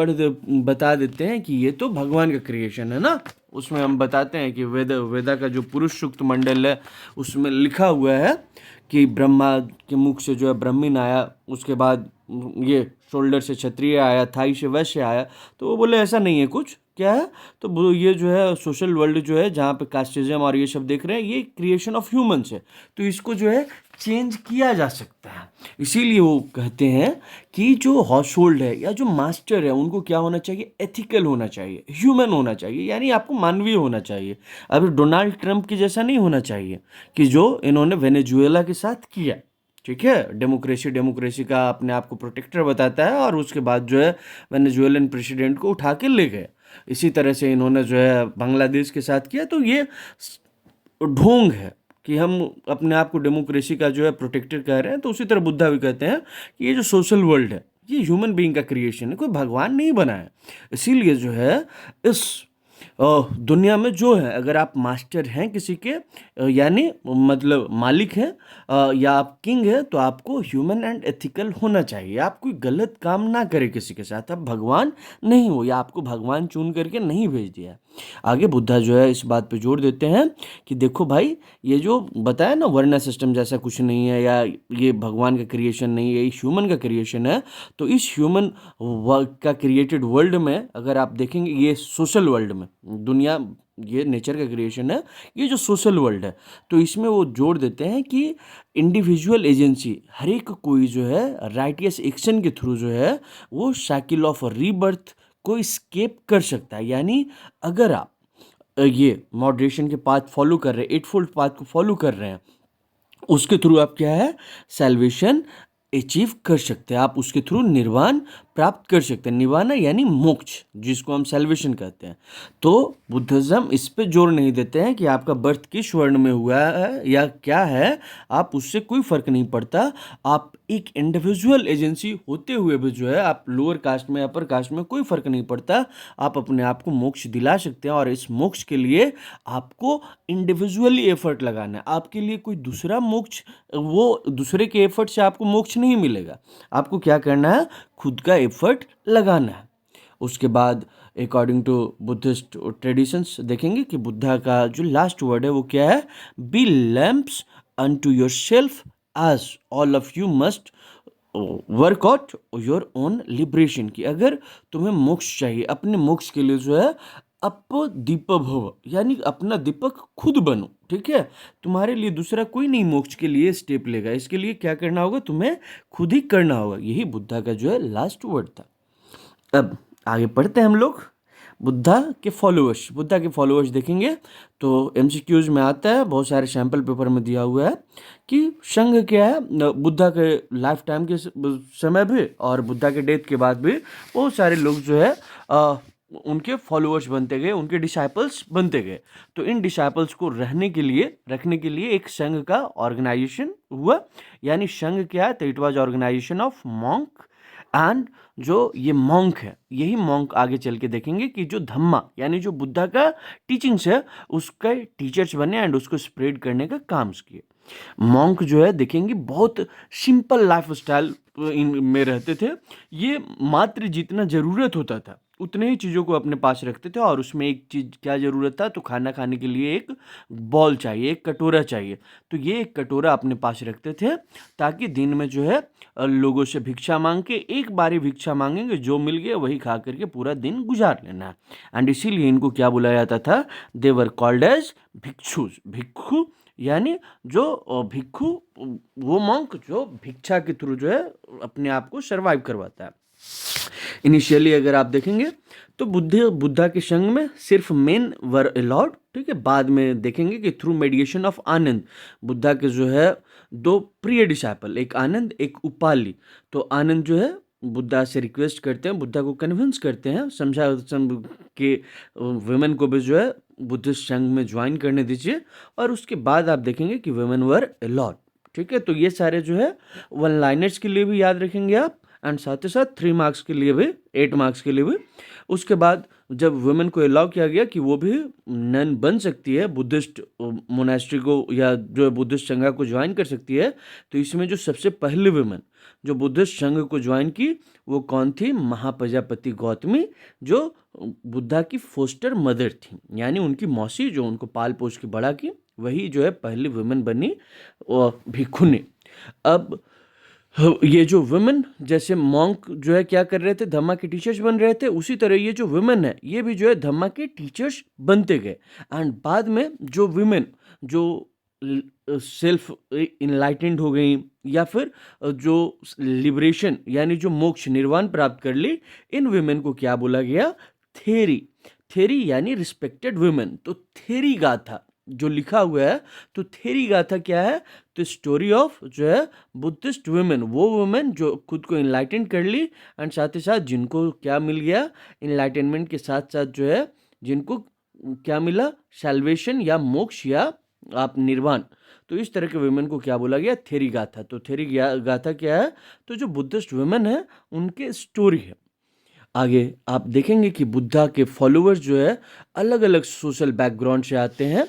बता देते हैं कि ये तो भगवान का क्रिएशन है ना। उसमें हम बताते हैं कि वेदा का जो पुरुष सूक्त मंडल है उसमें लिखा हुआ है कि ब्रह्मा के मुख से जो है ब्राह्मण आया, उसके बाद ये शोल्डर से क्षत्रिय आया, थाई से वैश्य आया। तो वो बोले ऐसा नहीं है कुछ, क्या है, तो ये जो है सोशल वर्ल्ड जो है जहाँ पे कास्टिज्म और ये सब देख रहे हैं, ये क्रिएशन ऑफ ह्यूमंस है, तो इसको जो है चेंज किया जा सकता है। इसीलिए वो कहते हैं कि जो हाउस होल्ड है या जो मास्टर है उनको क्या होना चाहिए, एथिकल होना चाहिए, ह्यूमन होना चाहिए, यानी आपको मानवीय होना चाहिए। अभी डोनाल्ड ट्रंप की जैसा नहीं होना चाहिए कि जो इन्होंने वेनेजुएला के साथ किया। ठीक है, डेमोक्रेसी का अपने आप को प्रोटेक्टर बताता है और उसके बाद जो है वेनेजुएलन प्रेसिडेंट को उठा के ले गए। इसी तरह से इन्होंने जो है बांग्लादेश के साथ किया। तो ये ढोंग है कि हम अपने आप को डेमोक्रेसी का जो है प्रोटेक्टर कह रहे हैं, तो उसी तरह बुद्धा भी कहते हैं कि ये जो सोशल वर्ल्ड है ये ह्यूमन बीइंग का क्रिएशन है, कोई भगवान नहीं बना है। इसीलिए जो है इस दुनिया में जो है अगर आप मास्टर हैं किसी के यानी मतलब मालिक हैं या आप किंग हैं, तो आपको ह्यूमन एंड एथिकल होना चाहिए। आप कोई गलत काम ना करें किसी के साथ, आप भगवान नहीं हो या आपको भगवान चुन करके नहीं भेज दिया। आगे बुद्धा जो है इस बात पे जोर देते हैं कि देखो भाई, ये जो बताया ना वर्ण सिस्टम जैसा कुछ नहीं है, या ये भगवान का क्रिएशन नहीं है, ये ह्यूमन का क्रिएशन है। तो इस ह्यूमन का क्रिएटेड वर्ल्ड में अगर आप देखेंगे, ये सोशल वर्ल्ड में, दुनिया ये नेचर का क्रिएशन है, ये जो सोशल वर्ल्ड है, तो इसमें वो जोड़ देते हैं कि इंडिविजुअल एजेंसी, हर एक कोई जो है राइटियस एक्शन के थ्रू जो है वो साइकिल ऑफ रीबर्थ को स्केप कर सकता है। यानी अगर आप ये मॉडरेशन के पाथ फॉलो कर रहे हैं, एट फोल्ड पाथ को फॉलो कर रहे हैं, उसके थ्रू आप क्या है सैल्वेशन अचीव कर सकते हैं, आप उसके थ्रू निर्वाण प्राप्त कर सकते हैं। निर्वाण यानी मोक्ष, जिसको हम सैल्वेशन कहते हैं। तो बुद्धिज्म इस पे जोर नहीं देते हैं कि आपका बर्थ किस वर्ण में हुआ है या क्या है, आप उससे कोई फर्क नहीं पड़ता। आप एक इंडिविजुअल एजेंसी होते हुए भी जो है, आप लोअर कास्ट में अपर कास्ट में कोई फर्क नहीं पड़ता, आप अपने आप को मोक्ष दिला सकते हैं। और इस मोक्ष के लिए आपको इंडिविजुअली एफर्ट लगाना है। आपके लिए कोई दूसरा मोक्ष, वो दूसरे के एफर्ट से आपको मोक्ष नहीं मिलेगा। आपको क्या करना है, खुद का एफर्ट लगाना है। उसके बाद अकॉर्डिंग टू बुद्धिस्ट ट्रेडिशंस देखेंगे कि बुद्धा का जो लास्ट वर्ड है वो क्या है, be lamps unto yourself as all of you must work out your own liberation. की अगर तुम्हें मोक्ष चाहिए, अपने मोक्ष के लिए जो है अप दीप भव, यानी अपना दीपक खुद बनो। ठीक है, तुम्हारे लिए दूसरा कोई नहीं मोक्ष के लिए स्टेप लेगा। इसके लिए क्या करना होगा, तुम्हें खुद ही करना होगा। यही बुद्धा का जो है लास्ट वर्ड था। अब आगे पढ़ते हैं हम लोग बुद्धा के फॉलोअर्स देखेंगे तो एमसीक्यूज में आता है, बहुत सारे सैंपल पेपर में दिया हुआ है कि संघ क्या है। बुद्धा के लाइफ टाइम के समय भी और बुद्धा के डेथ के बाद भी बहुत सारे लोग जो है उनके फॉलोअर्स बनते गए, उनके डिसाइपल्स बनते गए। तो इन डिसाइपल्स को रखने के लिए एक संघ का ऑर्गेनाइजेशन हुआ। यानी संघ क्या है, तो it was organisation of monk. And जो ये मॉन्क है, यही मॉन्क आगे चल के देखेंगे कि जो धम्मा यानी जो बुद्धा का टीचिंग्स है उसके टीचर्स बने एंड उसको स्प्रेड करने का काम किए। मॉन्क जो है देखेंगे बहुत सिंपल लाइफ स्टाइल में रहते थे। ये मात्र जितना ज़रूरत होता था उतने ही चीज़ों को अपने पास रखते थे। और उसमें एक चीज़ क्या ज़रूरत था, तो खाना खाने के लिए एक बॉल चाहिए, एक कटोरा चाहिए। तो ये एक कटोरा अपने पास रखते थे ताकि दिन में जो है लोगों से भिक्षा मांग के, एक बारी भिक्षा मांगेंगे, जो मिल गया वही खा करके पूरा दिन गुजार लेना है। एंड इसीलिए इनको क्या बुलाया जाता था, दे वर कॉल्ड एज भिक्षुज। भिक्षु यानी जो भिक्षु, वो मॉन्क जो भिक्षा के थ्रू जो है अपने आप को सरवाइव करवाता है। इनिशियली अगर आप देखेंगे तो बुद्धा के संग में सिर्फ मेन वर अलाउड। ठीक है, बाद में देखेंगे कि थ्रू मेडिएशन ऑफ आनंद, बुद्धा के जो है दो प्रिय डिसाइपल, एक आनंद एक उपाली। तो आनंद जो है बुद्धा से रिक्वेस्ट करते हैं, बुद्धा को कन्विंस करते हैं, समझा के वुमेन को भी जो है बुद्धिस्ट संघ में ज्वाइन करने दीजिए। और उसके बाद आप देखेंगे कि वुमेन वर अलाउड। ठीक है, तो ये सारे जो है वन लाइनर्स के लिए भी याद रखेंगे आप, एंड साथ ही साथ 3 मार्क्स के लिए भी, 8 मार्क्स के लिए भी। उसके बाद जब वुमेन को अलाउ किया गया कि वो भी नन बन सकती है, बुद्धिस्ट मोनास्ट्री को या जो बुद्धिस्ट संघ को ज्वाइन कर सकती है, तो इसमें जो सबसे पहली वुमेन जो बुद्धिस्ट संघ को ज्वाइन की वो कौन थी, महाप्रजापति गौतमी, जो बुद्धा की फोस्टर मदर थी, यानी उनकी मौसी जो उनको पाल पोस के बड़ा की, वही जो है पहली वुमेन बनी भिक्षुनी। अब ये जो वुमेन, जैसे मॉन्क जो है क्या कर रहे थे, धम्मा के टीचर्स बन रहे थे, उसी तरह ये जो वुमेन है ये भी जो है धम्मा के टीचर्स बनते गए। एंड बाद में जो वुमेन जो सेल्फ इनलाइटेंड हो गई या फिर जो लिबरेशन यानी जो मोक्ष निर्वाण प्राप्त कर ली, इन वुमेन को क्या बोला गया, थेरी यानी रिस्पेक्टेड वुमेन। तो थेरी गाथा जो लिखा हुआ है, तो थेरी गाथा क्या है, तो स्टोरी ऑफ जो है बुद्धिस्ट वुमेन, वो वुमेन जो खुद को इनलाइटन कर ली एंड साथ ही साथ जिनको क्या मिल गया, इनलाइटनमेंट के साथ साथ जो है जिनको क्या मिला, सैल्वेशन या मोक्ष या आप निर्वाण। तो इस तरह के वुमेन को क्या बोला गया, थेरी गाथा। तो थेरी गाथा क्या है, तो जो बुद्धिस्ट वुमेन है उनके स्टोरी है। आगे आप देखेंगे कि बुद्धा के फॉलोअर्स जो है अलग अलग सोशल बैकग्राउंड से आते हैं।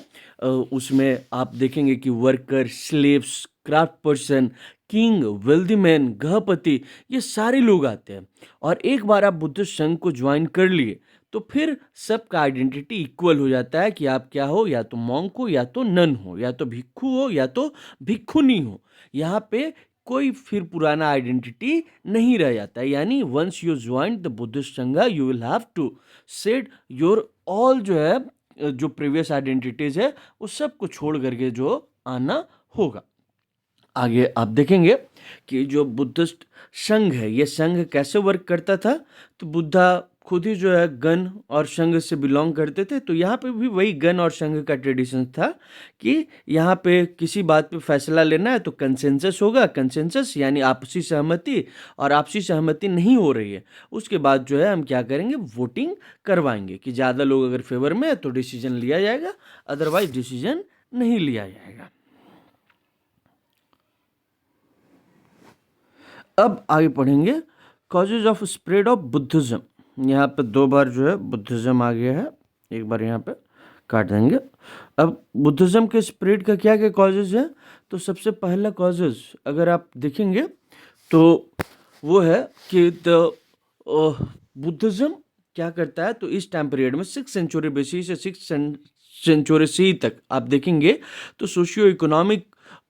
उसमें आप देखेंगे कि worker, slaves, craft person, king, wealthy man, गृहपति, ये सारे लोग आते हैं। और एक बार आप बुद्धिस्ट संघ को ज्वाइन कर लिए तो फिर सबका आइडेंटिटी इक्वल हो जाता है कि आप क्या हो, या तो मॉन्क हो, या तो नन हो, या तो भिक्खु हो, या तो भिक्खुनी हो। यहाँ पे कोई फिर पुराना आइडेंटिटी नहीं रह जाता है। यानी once you join the Buddhist Sangha you will have to shed your all जो है जो प्रीवियस आइडेंटिटीज है उस सब को छोड़ करके जो आना होगा। आगे आप देखेंगे कि जो बुद्धिस्ट संघ है, ये संघ कैसे वर्क करता था। तो बुद्धा खुद ही जो है गण और संघ से बिलोंग करते थे, तो यहाँ पे भी वही गण और संघ का ट्रेडिशन था कि यहाँ पे किसी बात पे फैसला लेना है तो कंसेंसस होगा। कंसेंसस यानी आपसी सहमति, और आपसी सहमति नहीं हो रही है उसके बाद जो है हम क्या करेंगे, वोटिंग करवाएंगे कि ज़्यादा लोग अगर फेवर में है तो डिसीजन लिया जाएगा, अदरवाइज डिसीजन नहीं लिया जाएगा। अब आगे पढ़ेंगे causes of spread of Buddhism. यहाँ पे दो बार जो है बुद्धिज्म आ गया है, एक बार यहाँ पे काट देंगे। अब बुद्धिज्म के स्प्रेड का क्या क्या कॉजेज है। तो सबसे पहला कॉजेज अगर आप देखेंगे तो वो है कि बुद्धिज्म क्या करता है। तो इस टाइम पीरियड में 6th सेंचुरी BC से 6th सेंचुरी CE तक आप देखेंगे तो सोशियो इकोनॉमिक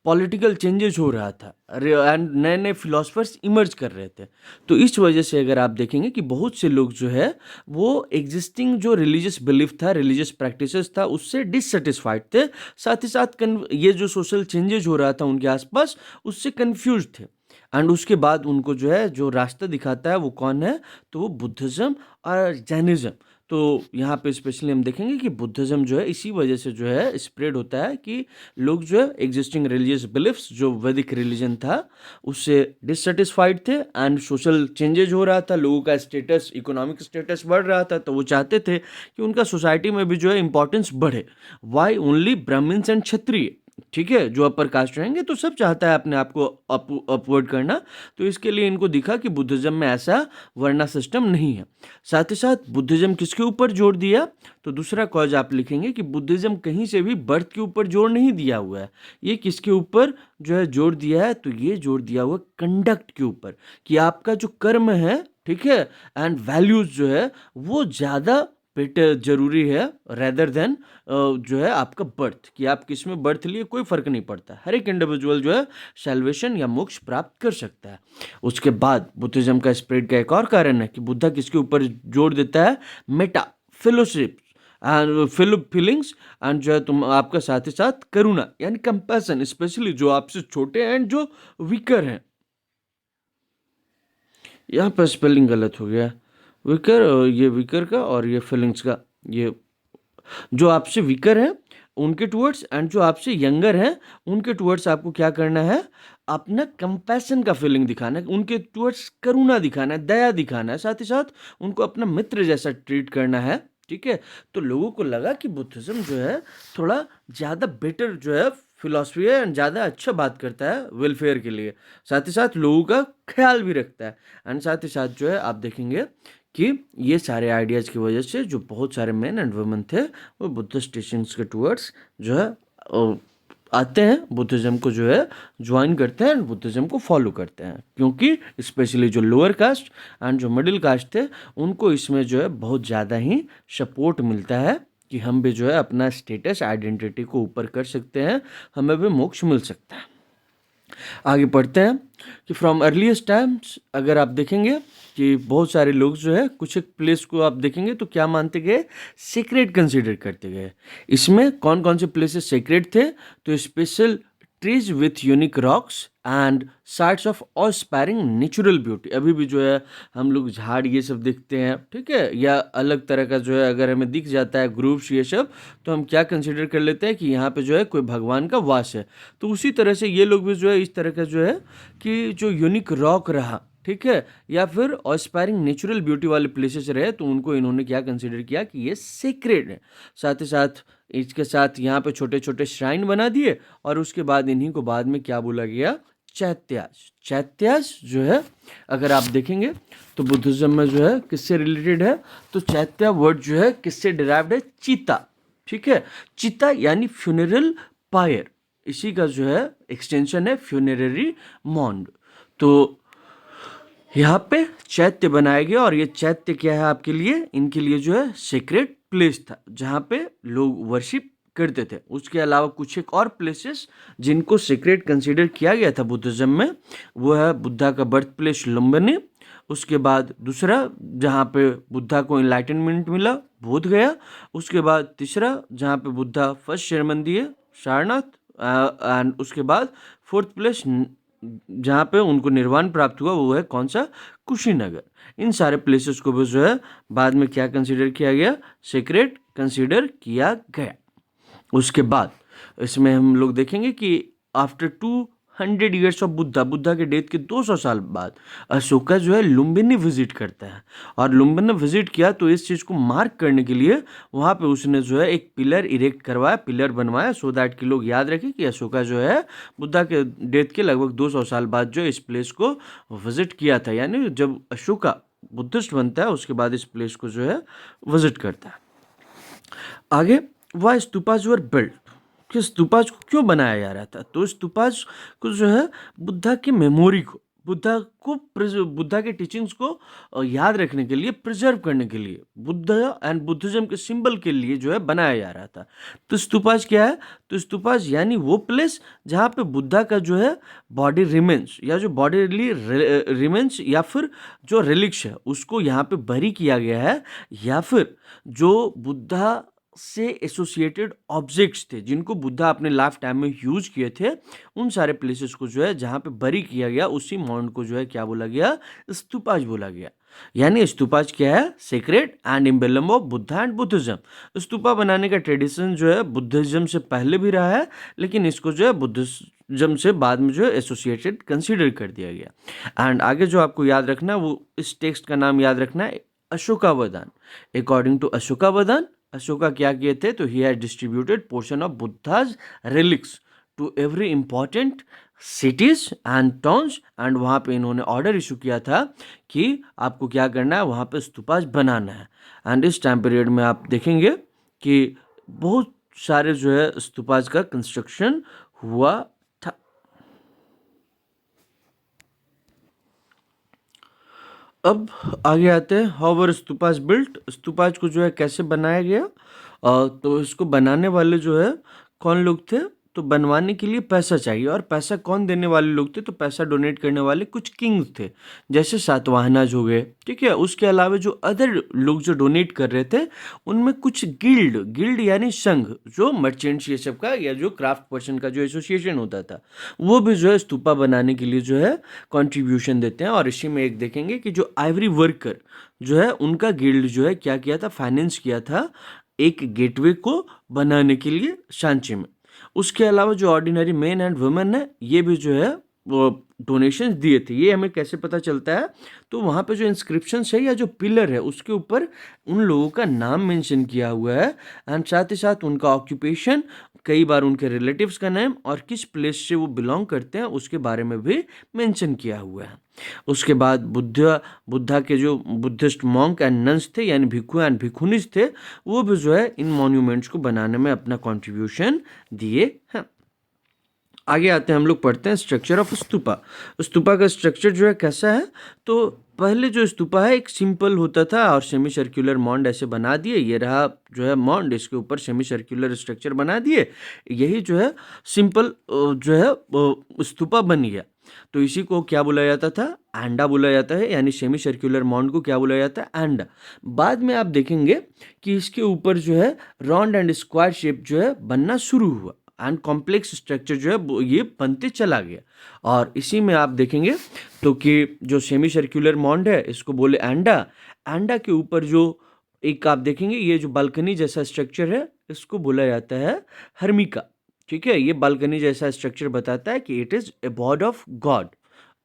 पॉलिटिकल चेंजेस हो रहा था एंड नए नए फिलोसफर्स इमर्ज कर रहे थे। तो इस वजह से अगर आप देखेंगे कि बहुत से लोग जो है वो एग्जिस्टिंग जो रिलीजियस बिलीफ था, रिलीजियस प्रैक्टिसेस था, उससे डिससेटिस्फाइड थे। साथ ही साथ ये जो सोशल चेंजेस हो रहा था उनके आसपास उससे कंफ्यूज थे। एंड उसके बाद उनको जो है जो रास्ता दिखाता है वो कौन है, तो वो बुद्धिज्म और जैनिज्म। तो यहाँ पे स्पेशली हम देखेंगे कि बुद्धिज्म जो है इसी वजह से जो है स्प्रेड होता है कि लोग जो है एग्जिस्टिंग रिलीजियस बिलीफ्स जो वैदिक रिलीजन था उससे डिससेटिस्फाइड थे एंड सोशल चेंजेज हो रहा था, लोगों का स्टेटस, इकोनॉमिक स्टेटस बढ़ रहा था, तो वो चाहते थे कि उनका सोसाइटी में भी जो है इंपॉर्टेंस बढ़े। वाई ओनली ब्राह्मण्स एंड क्षत्रिय, ठीक है, जो अपर कास्ट रहेंगे तो सब चाहता है अपने आप को अपवर्ड करना। तो इसके लिए इनको दिखा कि बुद्धिज्म में ऐसा वर्ना सिस्टम नहीं है। साथ ही साथ बुद्धिज्म किसके ऊपर जोर दिया, तो दूसरा कॉज आप लिखेंगे कि बुद्धिज्म कहीं से भी बर्थ के ऊपर जोर नहीं दिया हुआ है। ये किसके ऊपर जो है जोर दिया है, तो ये जोर दिया हुआ कंडक्ट के ऊपर कि आपका जो कर्म है, ठीक है, एंड वैल्यूज जो है वो ज़्यादा बेटर जरूरी है रेदर देन जो है आपका बर्थ, कि आप किस में बर्थ लिए कोई फर्क नहीं पड़ता, हर एक इंडिविजुअल जो है सैल्वेशन या मोक्ष प्राप्त कर सकता है। उसके बाद बुद्धिज्म का स्प्रेड का एक और कारण है कि बुद्धा किसके ऊपर जोर देता है, Meta fellowship and feelings and जो है तुम आपका साथ ही साथ करुणा यानी कंपैशन, स्पेशली जो आपसे छोटे हैं एंड जो वीकर हैं। यहाँ पर स्पेलिंग गलत हो गया, विकर, ये विकर का और ये फीलिंग्स का, ये जो आपसे वीकर है उनके टुवर्ड्स एंड जो आपसे यंगर हैं उनके टुवर्ड्स आपको क्या करना है, अपना कंपैशन का फीलिंग दिखाना है, उनके टुवर्ड्स करुणा दिखाना है, दया दिखाना है, साथ ही साथ उनको अपना मित्र जैसा ट्रीट करना है, ठीक है। तो लोगों को लगा कि बुद्धिज्म जो है थोड़ा ज़्यादा बेटर जो है फिलॉसफी है एंड ज़्यादा अच्छा बात करता है वेलफेयर के लिए, साथ ही साथ लोगों का ख्याल भी रखता है। एंड साथ ही साथ जो है आप देखेंगे कि ये सारे आइडियाज़ की वजह से जो बहुत सारे मेन एंड वुमेन थे वो बुद्धिस्ट टीचिंग्स के टूवर्ड्स जो है आते हैं, बुद्धिज़्म को जो है ज्वाइन करते हैं, बुद्धिज़्म को फॉलो करते हैं, क्योंकि स्पेशली जो लोअर कास्ट एंड जो मिडिल कास्ट थे उनको इसमें जो है बहुत ज़्यादा ही सपोर्ट मिलता है कि हम भी जो है अपना स्टेटस आइडेंटिटी को ऊपर कर सकते हैं, हमें भी मोक्ष मिल सकता है। आगे पढ़ते हैं कि फ्रॉम अर्लीस्ट टाइम्स अगर आप देखेंगे कि बहुत सारे लोग जो है कुछ एक प्लेस को आप देखेंगे तो क्या मानते गए, सेक्रेट कंसीडर करते गए। इसमें कौन कौन से प्लेसेस सेक्रेट थे, तो special trees with unique rocks and sites of aspiring natural beauty. अभी भी जो है हम लोग झाड़ ये सब देखते हैं, ठीक है, या अलग तरह का जो है अगर हमें दिख जाता है ग्रुप्स ये सब, तो हम क्या कंसिडर कर लेते हैं कि यहाँ पे जो है कोई भगवान का वास है। तो उसी तरह से ये लोग भी जो है इस तरह का जो है कि जो यूनिक रॉक रहा, ठीक है, या फिर ऑस्पायरिंग नेचुरल ब्यूटी वाले प्लेसेस रहे, तो उनको इन्होंने क्या कंसिडर किया कि ये सेक्रेड है। साथ ही साथ इसके साथ यहाँ पे छोटे छोटे श्राइन बना दिए और उसके बाद इन्हीं को बाद में क्या बोला गया, चैत्याज। चैत्याज जो है अगर आप देखेंगे तो बुद्धिज्म में जो है किससे रिलेटेड है, तो चैत्या वर्ड जो है किससे डिराइव्ड है, चीता, ठीक है, चीता यानी फ्यूनरल पायर, इसी का जो है एक्सटेंशन है फ्यूनररी मॉन्ड। तो यहाँ पे चैत्य बनाया गया और ये चैत्य क्या है आपके लिए, इनके लिए जो है सीक्रेट प्लेस था जहाँ पे लोग वर्शिप करते थे। उसके अलावा कुछ एक और प्लेसेस जिनको सीक्रेट कंसीडर किया गया था बुद्धिज्म में, वो है बुद्धा का बर्थ प्लेस लुम्बिनी। उसके बाद दूसरा जहाँ पे बुद्धा को इनलाइटनमेंट मिला, बोध गया। उसके बाद तीसरा जहाँ पे बुद्धा फर्स्ट शर्मन दिए, सारनाथ। एंड उसके बाद फोर्थ प्लेस जहाँ पे उनको निर्वाण प्राप्त हुआ, वो है कौन सा, कुशीनगर। इन सारे प्लेसेस को भी जो है बाद में क्या कंसीडर किया गया, सीक्रेट कंसीडर किया गया। उसके बाद इसमें हम लोग देखेंगे कि आफ्टर 200 ईयर्स ऑफ बुद्धा के डेथ के 200 साल बाद अशोका जो है लुम्बिनी विजिट करता है। और लुम्बिनी विजिट किया तो इस चीज़ को मार्क करने के लिए वहाँ पे उसने जो है एक पिलर इरेक्ट करवाया, पिलर बनवाया, सो दैट कि लोग याद रखें कि अशोका जो है बुद्धा के डेथ के लगभग 200 साल बाद जो इस प्लेस को विजिट किया था। यानी जब अशोका बुद्धिस्ट बनता है उसके बाद इस प्लेस को जो है विजिट करता है। आगे, वाई स्तूपाज वर बिल्ट, कि स्तूपाज को क्यों बनाया जा रहा था, तो स्तूपाज को जो है बुद्धा की मेमोरी को, बुद्धा के टीचिंग्स को याद रखने के लिए, प्रिजर्व करने के लिए, बुद्ध एंड बुद्धिज्म के सिंबल के लिए जो है बनाया जा रहा था। तो स्तूपाज क्या है, तो स्तूपाज यानी वो प्लेस जहाँ पे बुद्धा का जो है बॉडी रिमेन्स, या जो बॉडी रिमेन्स या फिर जो रिलिक्स है उसको यहाँ पे बरी किया गया है, या फिर जो बुद्धा से एसोसिएटेड ऑब्जेक्ट्स थे जिनको बुद्धा अपने लाइफ टाइम में यूज किए थे, उन सारे प्लेसेस को जो है जहाँ पे बरी किया गया उसी माउंट को जो है क्या बोला गया, स्तूपाज बोला गया। यानी स्तूपाज क्या है, secret and emblem of Buddha and Buddhism. Stupa बनाने का ट्रेडिशन जो है बुद्धिज्म से पहले भी रहा है, लेकिन इसको जो है बुद्धिज्म से बाद में जो है एसोसिएटेड कंसीडर कर दिया गया। एंड आगे जो आपको याद रखना है वो इस टेक्स्ट का नाम याद रखना है, अशोकावदान। अकॉर्डिंग टू अशोकावदान, अशोका क्या किए थे, तो he has distributed portion of Buddha's relics to every important cities and towns. And वहाँ पे इन्होंने ऑर्डर इशू किया था कि आपको क्या करना है, वहाँ पे स्तूपाज बनाना है। एंड इस टाइम पीरियड में आप देखेंगे कि बहुत सारे जो है स्तूपाज का कंस्ट्रक्शन हुआ था। अब आगे आते हैं, how were stupas built, stupas को जो है कैसे बनाया गया। तो इसको बनाने वाले जो है कौन लोग थे, तो बनवाने के लिए पैसा चाहिए, और पैसा कौन देने वाले लोग थे, तो पैसा डोनेट करने वाले कुछ किंग्स थे, जैसे सातवाहनाज हो गए, ठीक है। उसके अलावा जो अदर लोग जो डोनेट कर रहे थे उनमें कुछ गिल्ड यानी संघ, जो मर्चेंट्स ये सब का या जो क्राफ्ट पर्सन का जो एसोसिएशन होता था, वो भी जो है स्तूपा बनाने के लिए जो है कंट्रीब्यूशन देते हैं। और इसी में एक देखेंगे कि जो आइवरी वर्कर जो है उनका गिल्ड जो है क्या किया था, फाइनेंस किया था एक गेटवे को बनाने के लिए सांची में। उसके अलावा जो ऑर्डिनरी मैन एंड वुमेन है, ये भी जो है वो डोनेशंस दिए थे। ये हमें कैसे पता चलता है, तो वहाँ पे जो इंस्क्रिप्शन है या जो पिलर है उसके ऊपर उन लोगों का नाम मेंशन किया हुआ है, एंड साथ ही साथ उनका ऑक्यूपेशन, कई बार उनके रिलेटिव्स का नेम और किस प्लेस से वो बिलोंग करते हैं उसके बारे में भी मेंशन किया हुआ है। उसके बाद बुद्धा के जो बुद्धिस्ट मॉन्क एंड नन्स थे यानी भिक्खु एंड भिक्खुनीज थे, वो भी जो है इन मॉन्यूमेंट्स को बनाने में अपना कंट्रीब्यूशन दिए हैं। आगे आते हैं, हम लोग पढ़ते हैं स्ट्रक्चर ऑफ स्तूपा। स्तूपा का स्ट्रक्चर जो है कैसा है, तो पहले जो स्तूपा है एक सिंपल होता था और सेमी सर्कुलर मॉन्ड ऐसे बना दिए, ये रहा जो है मॉन्ड, इसके ऊपर सेमी सर्कुलर स्ट्रक्चर बना दिए, यही जो है सिंपल जो है स्तूपा बन गया। तो इसी को क्या बोला जाता था, एंडा बोला जाता है, यानी सेमी सर्कुलर मॉन्ड को क्या बोला जाता है, एंडा। बाद में आप देखेंगे कि इसके ऊपर जो है राउंड एंड स्क्वायर शेप जो है बनना शुरू हुआ, एंड कॉम्प्लेक्स स्ट्रक्चर जो है ये बनते चला गया। और इसी में आप देखेंगे तो कि जो सेमी सर्कुलर मॉन्ड है इसको बोले एंडा, एंडा के ऊपर जो एक आप देखेंगे ये जो बालकनी जैसा स्ट्रक्चर है इसको बोला जाता है हर्मिका, ठीक है। ये बालकनी जैसा स्ट्रक्चर बताता है कि it is abode of god,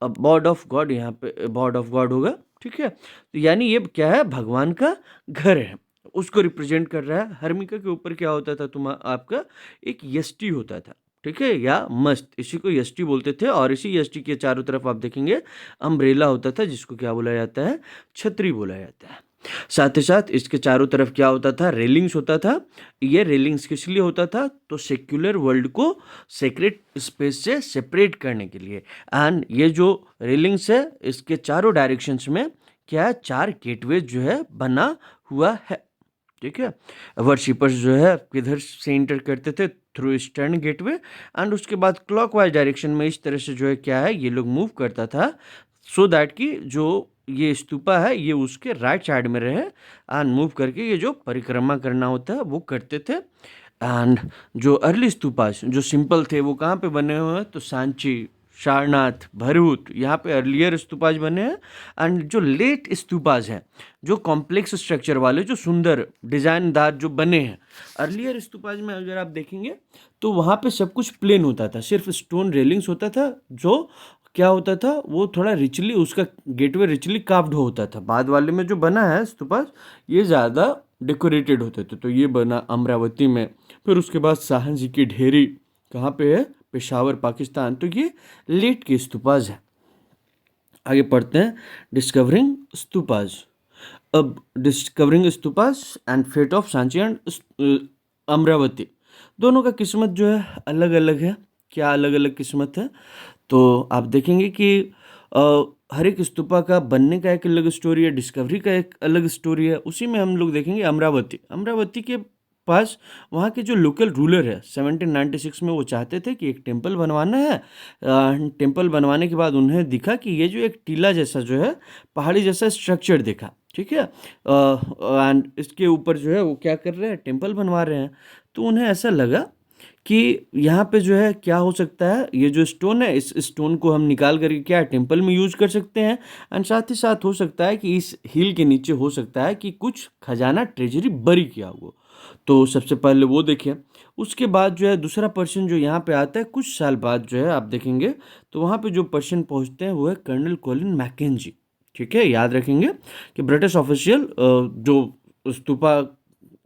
abode of god, यहाँ पे बॉड ऑफ गॉड होगा, ठीक है। तो यानी ये क्या है, भगवान का घर है, उसको रिप्रेजेंट कर रहा है। हर्मिका के ऊपर क्या होता था, आपका एक यष्टि होता था, ठीक है, या मस्त, इसी को यष्टि बोलते थे। और इसी यष्टि के चारों तरफ आप देखेंगे अम्ब्रेला होता था जिसको क्या बोला जाता है, छतरी बोला जाता है। साथ ही साथ इसके चारों तरफ क्या होता था, रेलिंग्स होता था। ये रेलिंग्स किस लिए होता था, तो सेक्युलर वर्ल्ड को सेक्रेट स्पेस से सेपरेट करने के लिए। एंड ये जो रेलिंग्स है इसके चारों डायरेक्शंस में क्या है, 4 गेटवे जो है बना हुआ है। ठीक है, वर्शिपर्स जो है किधर से इंटर करते थे, थ्रू ईस्टर्न गेटवे। एंड उसके बाद क्लॉकवाइज डायरेक्शन में इस तरह से जो है क्या है, ये लोग मूव करता था, सो दैट कि जो ये स्तूपा है ये उसके राइट साइड में रहे, एंड मूव करके ये जो परिक्रमा करना होता है वो करते थे। एंड जो अर्ली स्तूपास जो सिंपल थे वो कहाँ पे बने हुए हैं, तो सांची, सारनाथ, भरूच, यहाँ पे अर्लियर स्तूपाज बने हैं। एंड जो लेट स्तूपाज हैं, जो कॉम्प्लेक्स स्ट्रक्चर वाले, जो सुंदर डिजाइनदार जो बने हैं, अर्लियर स्तूपाज में अगर आप देखेंगे तो वहाँ पे सब कुछ प्लेन होता था, सिर्फ स्टोन रेलिंग्स होता था, जो क्या होता था वो थोड़ा रिचली, उसका गेटवे रिचली कार्व्ड होता था। बाद वाले में जो बना है स्तूपाज ये ज़्यादा डेकोरेटेड होते थे। तो ये बना अमरावती में। फिर उसके बाद शाहन जी की ढेरी कहाँ पे है, पेशावर, पाकिस्तान। तो ये लेट के स्तूपाज है। आगे पढ़ते हैं, डिस्कवरिंग स्तूपाज। अब discovering stupas and fate of Sanchi and Amaravati, दोनों का किस्मत जो है अलग अलग है। क्या अलग अलग किस्मत है, तो आप देखेंगे कि हर एक स्तूपा का बनने का एक अलग स्टोरी है, डिस्कवरी का एक अलग स्टोरी है। उसी में हम लोग देखेंगे अमरावती के पास वहाँ के जो लोकल रूलर है 1796 में वो चाहते थे कि एक टेम्पल बनवाना है। टेम्पल बनवाने के बाद उन्हें दिखा कि ये जो एक टीला जैसा जो है, पहाड़ी जैसा स्ट्रक्चर देखा, ठीक है, एंड इसके ऊपर जो है वो क्या कर रहे हैं, टेम्पल बनवा रहे हैं। तो उन्हें ऐसा लगा कि यहाँ पे जो है क्या हो सकता है, ये जो स्टोन है इस स्टोन को हम निकाल करके क्या टेम्पल में यूज कर सकते हैं। एंड साथ ही साथ हो सकता है कि इस हिल के नीचे हो सकता है कि कुछ खजाना, ट्रेजरी बरी किया हुआ। तो सबसे पहले वो देखें। उसके बाद जो है दूसरा पर्सन जो यहाँ पे आता है कुछ साल बाद जो है, आप देखेंगे तो वहाँ पे जो पर्सन पहुँचते हैं वो है कर्नल कॉलिन मैकेंजी। ठीक है, याद रखेंगे कि ब्रिटिश ऑफिशियल जो स्तूपा,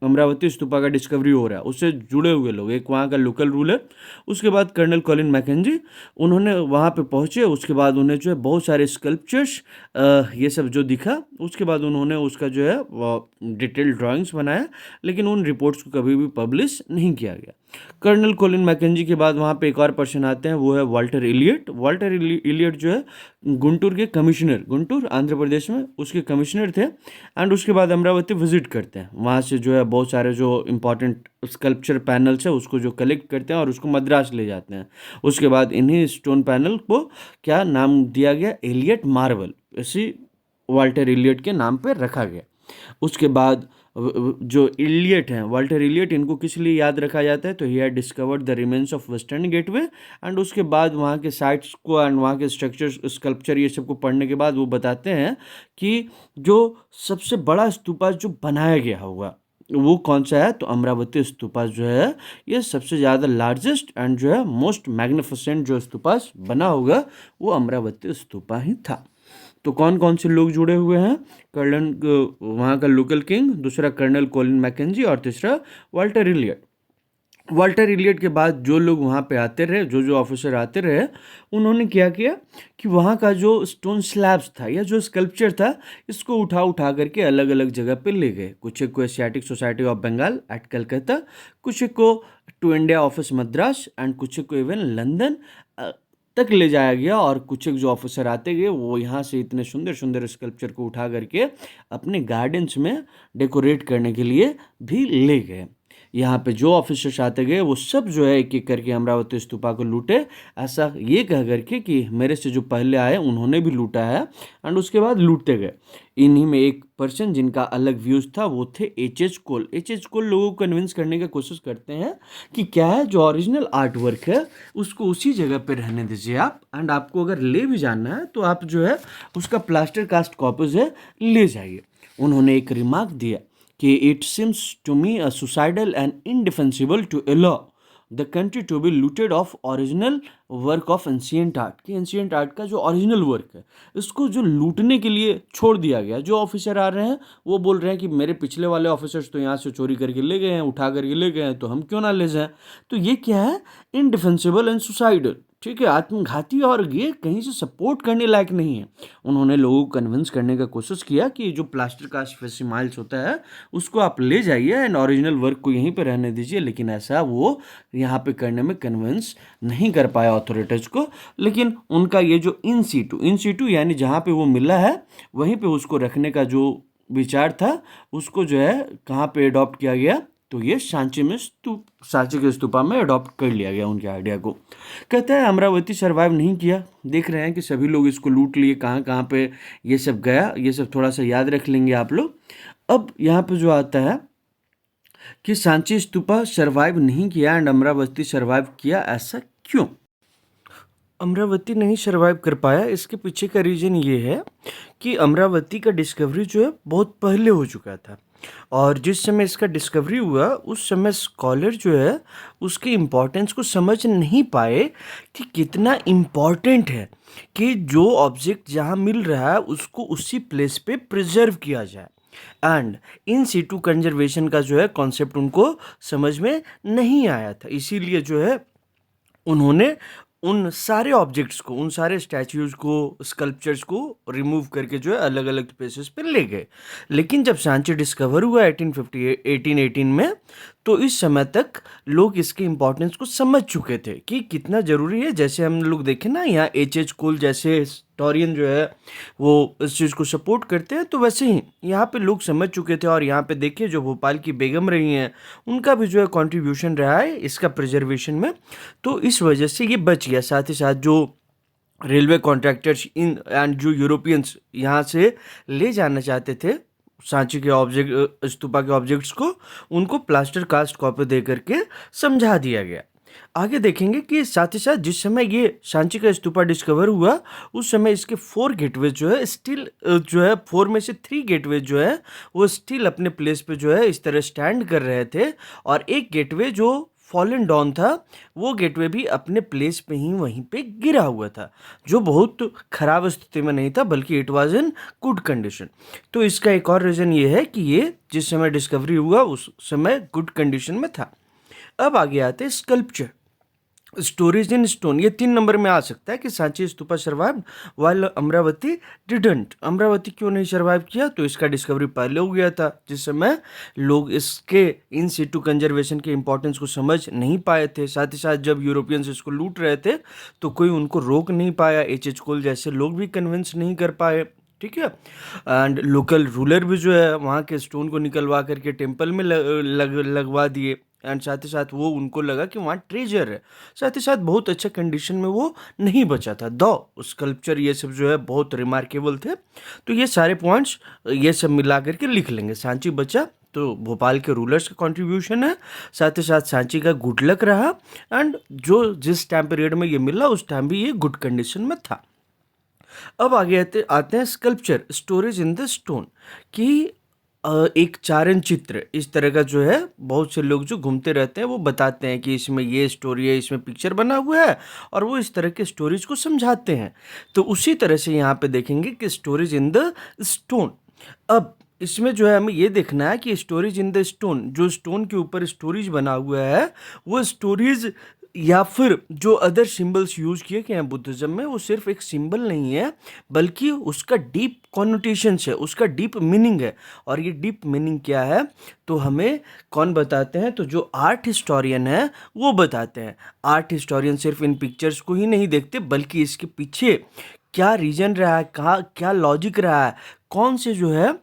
अमरावती स्तूपा का डिस्कवरी हो रहा है उससे जुड़े हुए लोग, एक वहाँ का लोकल रूलर, उसके बाद कर्नल कॉलिन मैकेंजी, उन्होंने वहाँ पे पहुँचे। उसके बाद उन्हें जो है बहुत सारे स्कल्पचर्स ये सब जो दिखा, उसके बाद उन्होंने उसका जो है डिटेल ड्राइंग्स बनाया, लेकिन उन रिपोर्ट्स को कभी भी पब्लिश नहीं किया गया। कर्नल कॉलिन मैकेंजी के बाद वहाँ पे एक और पर्सन आते हैं, वो है वाल्टर इलियट। वाल्टर इलियट जो है गुंटूर के कमिश्नर, गुंटूर आंध्र प्रदेश में उसके कमिश्नर थे। एंड उसके बाद अमरावती विजिट करते हैं, वहाँ से जो है बहुत सारे जो इंपॉर्टेंट स्कल्पचर पैनल्स है उसको जो कलेक्ट करते हैं और उसको मद्रास ले जाते हैं। उसके बाद इन्हीं स्टोन पैनल को क्या नाम दिया गया, एलियट मार्बल, इसी वाल्टर इलियट के नाम पे रखा गया। उसके बाद जो इलियट हैं, वाल्टर इलियट, इनको किस लिए याद रखा जाता है, तो he had discovered the remains of western gateway. And उसके बाद वहाँ के साइट्स को एंड वहाँ के स्ट्रक्चर्स, स्कल्पचर, ये सब को पढ़ने के बाद वो बताते हैं कि जो सबसे बड़ा स्तूपा जो बनाया गया होगा वो कौन सा है, तो अमरावती स्तूपा जो है ये सबसे ज़्यादा लार्जेस्ट एंड जो है मोस्ट मैग्निफिसेंट जो स्तूपा बना होगा वो अमरावती स्तूपा ही था। तो कौन कौन से लोग जुड़े हुए हैं, कर्नल वहाँ का लोकल किंग, दूसरा कर्नल कॉलिन मैकेंजी और तीसरा वाल्टर इलियट। वाल्टर इलियट के बाद जो लोग वहाँ पे आते रहे, जो जो ऑफिसर आते रहे, उन्होंने क्या किया कि वहाँ का जो स्टोन स्लैब्स था या जो स्कल्पचर था इसको उठा उठा करके अलग अलग जगह पे ले गए। कुछ एक को Asiatic Society of Bengal at Calcutta, कुछ एक को to India Office Madras, and कुछ एक को इवन लंदन तक ले जाया गया। और कुछ एक जो ऑफिसर आते गए वो यहाँ से इतने सुंदर सुंदर स्कल्पचर को उठा करके अपने गार्डन्स में डेकोरेट करने के लिए भी ले गए। यहाँ पे जो ऑफिसर्स आते गए वो सब जो है एक एक करके अमरावती स्तूपा को लूटे, ऐसा ये कह करके कि मेरे से जो पहले आए उन्होंने भी लूटा है, एंड उसके बाद लूटते गए। इन्हीं में एक पर्सन जिनका अलग व्यूज था वो थे एच कोल। एच कोल लोगों को कन्विंस करने की कोशिश करते हैं कि क्या है, जो ओरिजिनल आर्ट वर्क है उसको उसी जगह पे रहने दीजिए आप, एंड आपको अगर ले भी जाना है तो आप जो है उसका प्लास्टर कास्ट कॉपीज है ले जाइए। उन्होंने एक रिमार्क दिया कि it seems to me a suicidal and indefensible to allow the country to be looted of original work of ancient art. कि एंशियंट आर्ट का जो ओरिजिनल वर्क है इसको जो लूटने के लिए छोड़ दिया गया। जो ऑफिसर आ रहे हैं वो बोल रहे हैं कि मेरे पिछले वाले ऑफिसर्स तो यहाँ से चोरी करके ले गए हैं, उठा करके ले गए हैं, तो हम क्यों ना ले जाएं। तो ये क्या है, इनडिफेंसिबल एंड सुसाइडल। ठीक है, आत्मघाती और ये कहीं से सपोर्ट करने लायक नहीं है। उन्होंने लोगों को कन्विंस करने का कोशिश किया कि जो प्लास्टर कास्ट फेसिमाइल्स होता है उसको आप ले जाइए एंड ओरिजिनल वर्क को यहीं पे रहने दीजिए, लेकिन ऐसा वो यहाँ पे करने में कन्विंस नहीं कर पाया अथॉरिटीज को। लेकिन उनका ये जो इन सीटू यानी जहाँ पे वो मिला है वहीं पे उसको रखने का जो विचार था उसको जो है कहाँ पे अडॉप्ट किया गया, तो ये सांची के स्तूपा में अडॉप्ट कर लिया गया उनके आइडिया को। कहता है अमरावती सरवाइव नहीं किया। देख रहे हैं कि सभी लोग इसको लूट लिए, कहाँ कहाँ पे ये सब गया, ये सब थोड़ा सा याद रख लेंगे आप लोग। अब यहाँ पे जो आता है कि सांची स्तूपा सरवाइव नहीं किया एंड अमरावती सरवाइव किया, ऐसा क्यों? अमरावती नहीं सरवाइव कर पाया, इसके पीछे का रीज़न ये है कि अमरावती का डिस्कवरी जो है बहुत पहले हो चुका था और जिस समय इसका डिस्कवरी हुआ उस समय स्कॉलर जो है उसके इम्पोर्टेंस को समझ नहीं पाए कि कितना इम्पॉर्टेंट है कि जो ऑब्जेक्ट जहाँ मिल रहा है उसको उसी प्लेस पे प्रिजर्व किया जाए। एंड इन सीटू कंजर्वेशन का जो है कॉन्सेप्ट उनको समझ में नहीं आया था, इसीलिए जो है उन्होंने उन सारे ऑब्जेक्ट्स को, उन सारे स्टैच्यूज़ को, स्कल्पचर्स को रिमूव करके जो है अलग अलग प्लेसेस पे ले गए। लेकिन जब सांची डिस्कवर हुआ 1818 में, तो इस समय तक लोग इसके इम्पोर्टेंस को समझ चुके थे कि कितना ज़रूरी है। जैसे हम लोग देखें ना, यहाँ एच कोल जैसे हिस्टोरियन जो है वो इस चीज़ को सपोर्ट करते हैं, तो वैसे ही यहाँ पे लोग समझ चुके थे। और यहाँ पे देखिए जो भोपाल की बेगम रही हैं उनका भी जो है कंट्रीब्यूशन रहा है इसका प्रिजर्वेशन में, तो इस वजह से ये बच गया। साथ ही साथ जो रेलवे कॉन्ट्रैक्टर्स इन एंड जो यूरोपियंस यहाँ से ले जाना चाहते थे सांची के ऑब्जेक्ट, स्तूपा के ऑब्जेक्ट्स को, उनको प्लास्टर कास्ट कॉपी दे करके समझा दिया गया। आगे देखेंगे कि साथ ही साथ जिस समय ये सांची का स्तूपा डिस्कवर हुआ उस समय इसके 4 गेटवेज जो है स्टिल जो है 4 में से 3 गेटवेज जो है वो स्टिल अपने प्लेस पे जो है इस तरह स्टैंड कर रहे थे, और एक गेटवे जो फॉलन डाउन था वो गेटवे भी अपने प्लेस पे ही वहीं पे गिरा हुआ था, जो बहुत ख़राब स्थिति में नहीं था बल्कि it was in good condition. तो इसका एक और रीज़न ये है कि ये जिस समय डिस्कवरी हुआ उस समय गुड कंडीशन में था। अब आगे आते हैं स्कल्पचर, स्टोरेज इन स्टोन। ये 3 नंबर में आ सकता है कि Sanchi stupa survive while Amravati didn't. Amravati क्यों नहीं सर्वाइव किया? तो इसका डिस्कवरी पहले हो गया था जिस समय लोग इसके इन सीटू कंजर्वेशन के इंपॉर्टेंस को समझ नहीं पाए थे। साथ ही साथ जब यूरोपियंस इसको लूट रहे थे तो कोई उनको रोक नहीं पाया, एच कोल जैसे लोग भी कन्विंस नहीं कर पाए। ठीक है, एंड लोकल रूलर भी जो है वहाँ के स्टोन को निकलवा करके टेम्पल में लगवा दिए, एंड साथ ही साथ वो उनको लगा कि वहाँ ट्रेजर है। साथ ही साथ बहुत अच्छा कंडीशन में वो नहीं बचा था, दो स्कल्पचर ये सब जो है बहुत रिमार्केबल थे। तो ये सारे पॉइंट्स ये सब मिला करके लिख लेंगे। सांची बचा तो भोपाल के रूलर्स का कंट्रीब्यूशन है, साथ ही साथ सांची का गुड लक रहा, एंड जो जिस टाइम पीरियड में ये मिला उस टाइम भी ये गुड कंडीशन में था। अब आगे आते हैं sculpture storage in the stone कि एक चारण चित्र इस तरह का जो है बहुत से लोग जो घूमते रहते हैं वो बताते हैं कि इसमें ये स्टोरी है, इसमें पिक्चर बना हुआ है, और वो इस तरह के स्टोरीज को समझाते हैं। तो उसी तरह से यहाँ पे देखेंगे कि स्टोरीज इन द स्टोन। अब इसमें जो है हमें ये देखना है कि स्टोरीज इन द स्टोन, जो स्टोन के ऊपर स्टोरीज बना हुआ है वो स्टोरीज या फिर जो अदर सिंबल्स यूज किए गए हैं बुद्धिज्म में, वो सिर्फ एक सिंबल नहीं है बल्कि उसका डीप कॉनोटेशंस है, उसका डीप मीनिंग है। और ये डीप मीनिंग क्या है तो हमें कौन बताते हैं? तो जो आर्ट हिस्टोरियन है वो बताते हैं। आर्ट हिस्टोरियन सिर्फ इन पिक्चर्स को ही नहीं देखते बल्कि इसके पीछे क्या रीजन रहा है, कहाँ क्या लॉजिक रहा है, कौन से जो है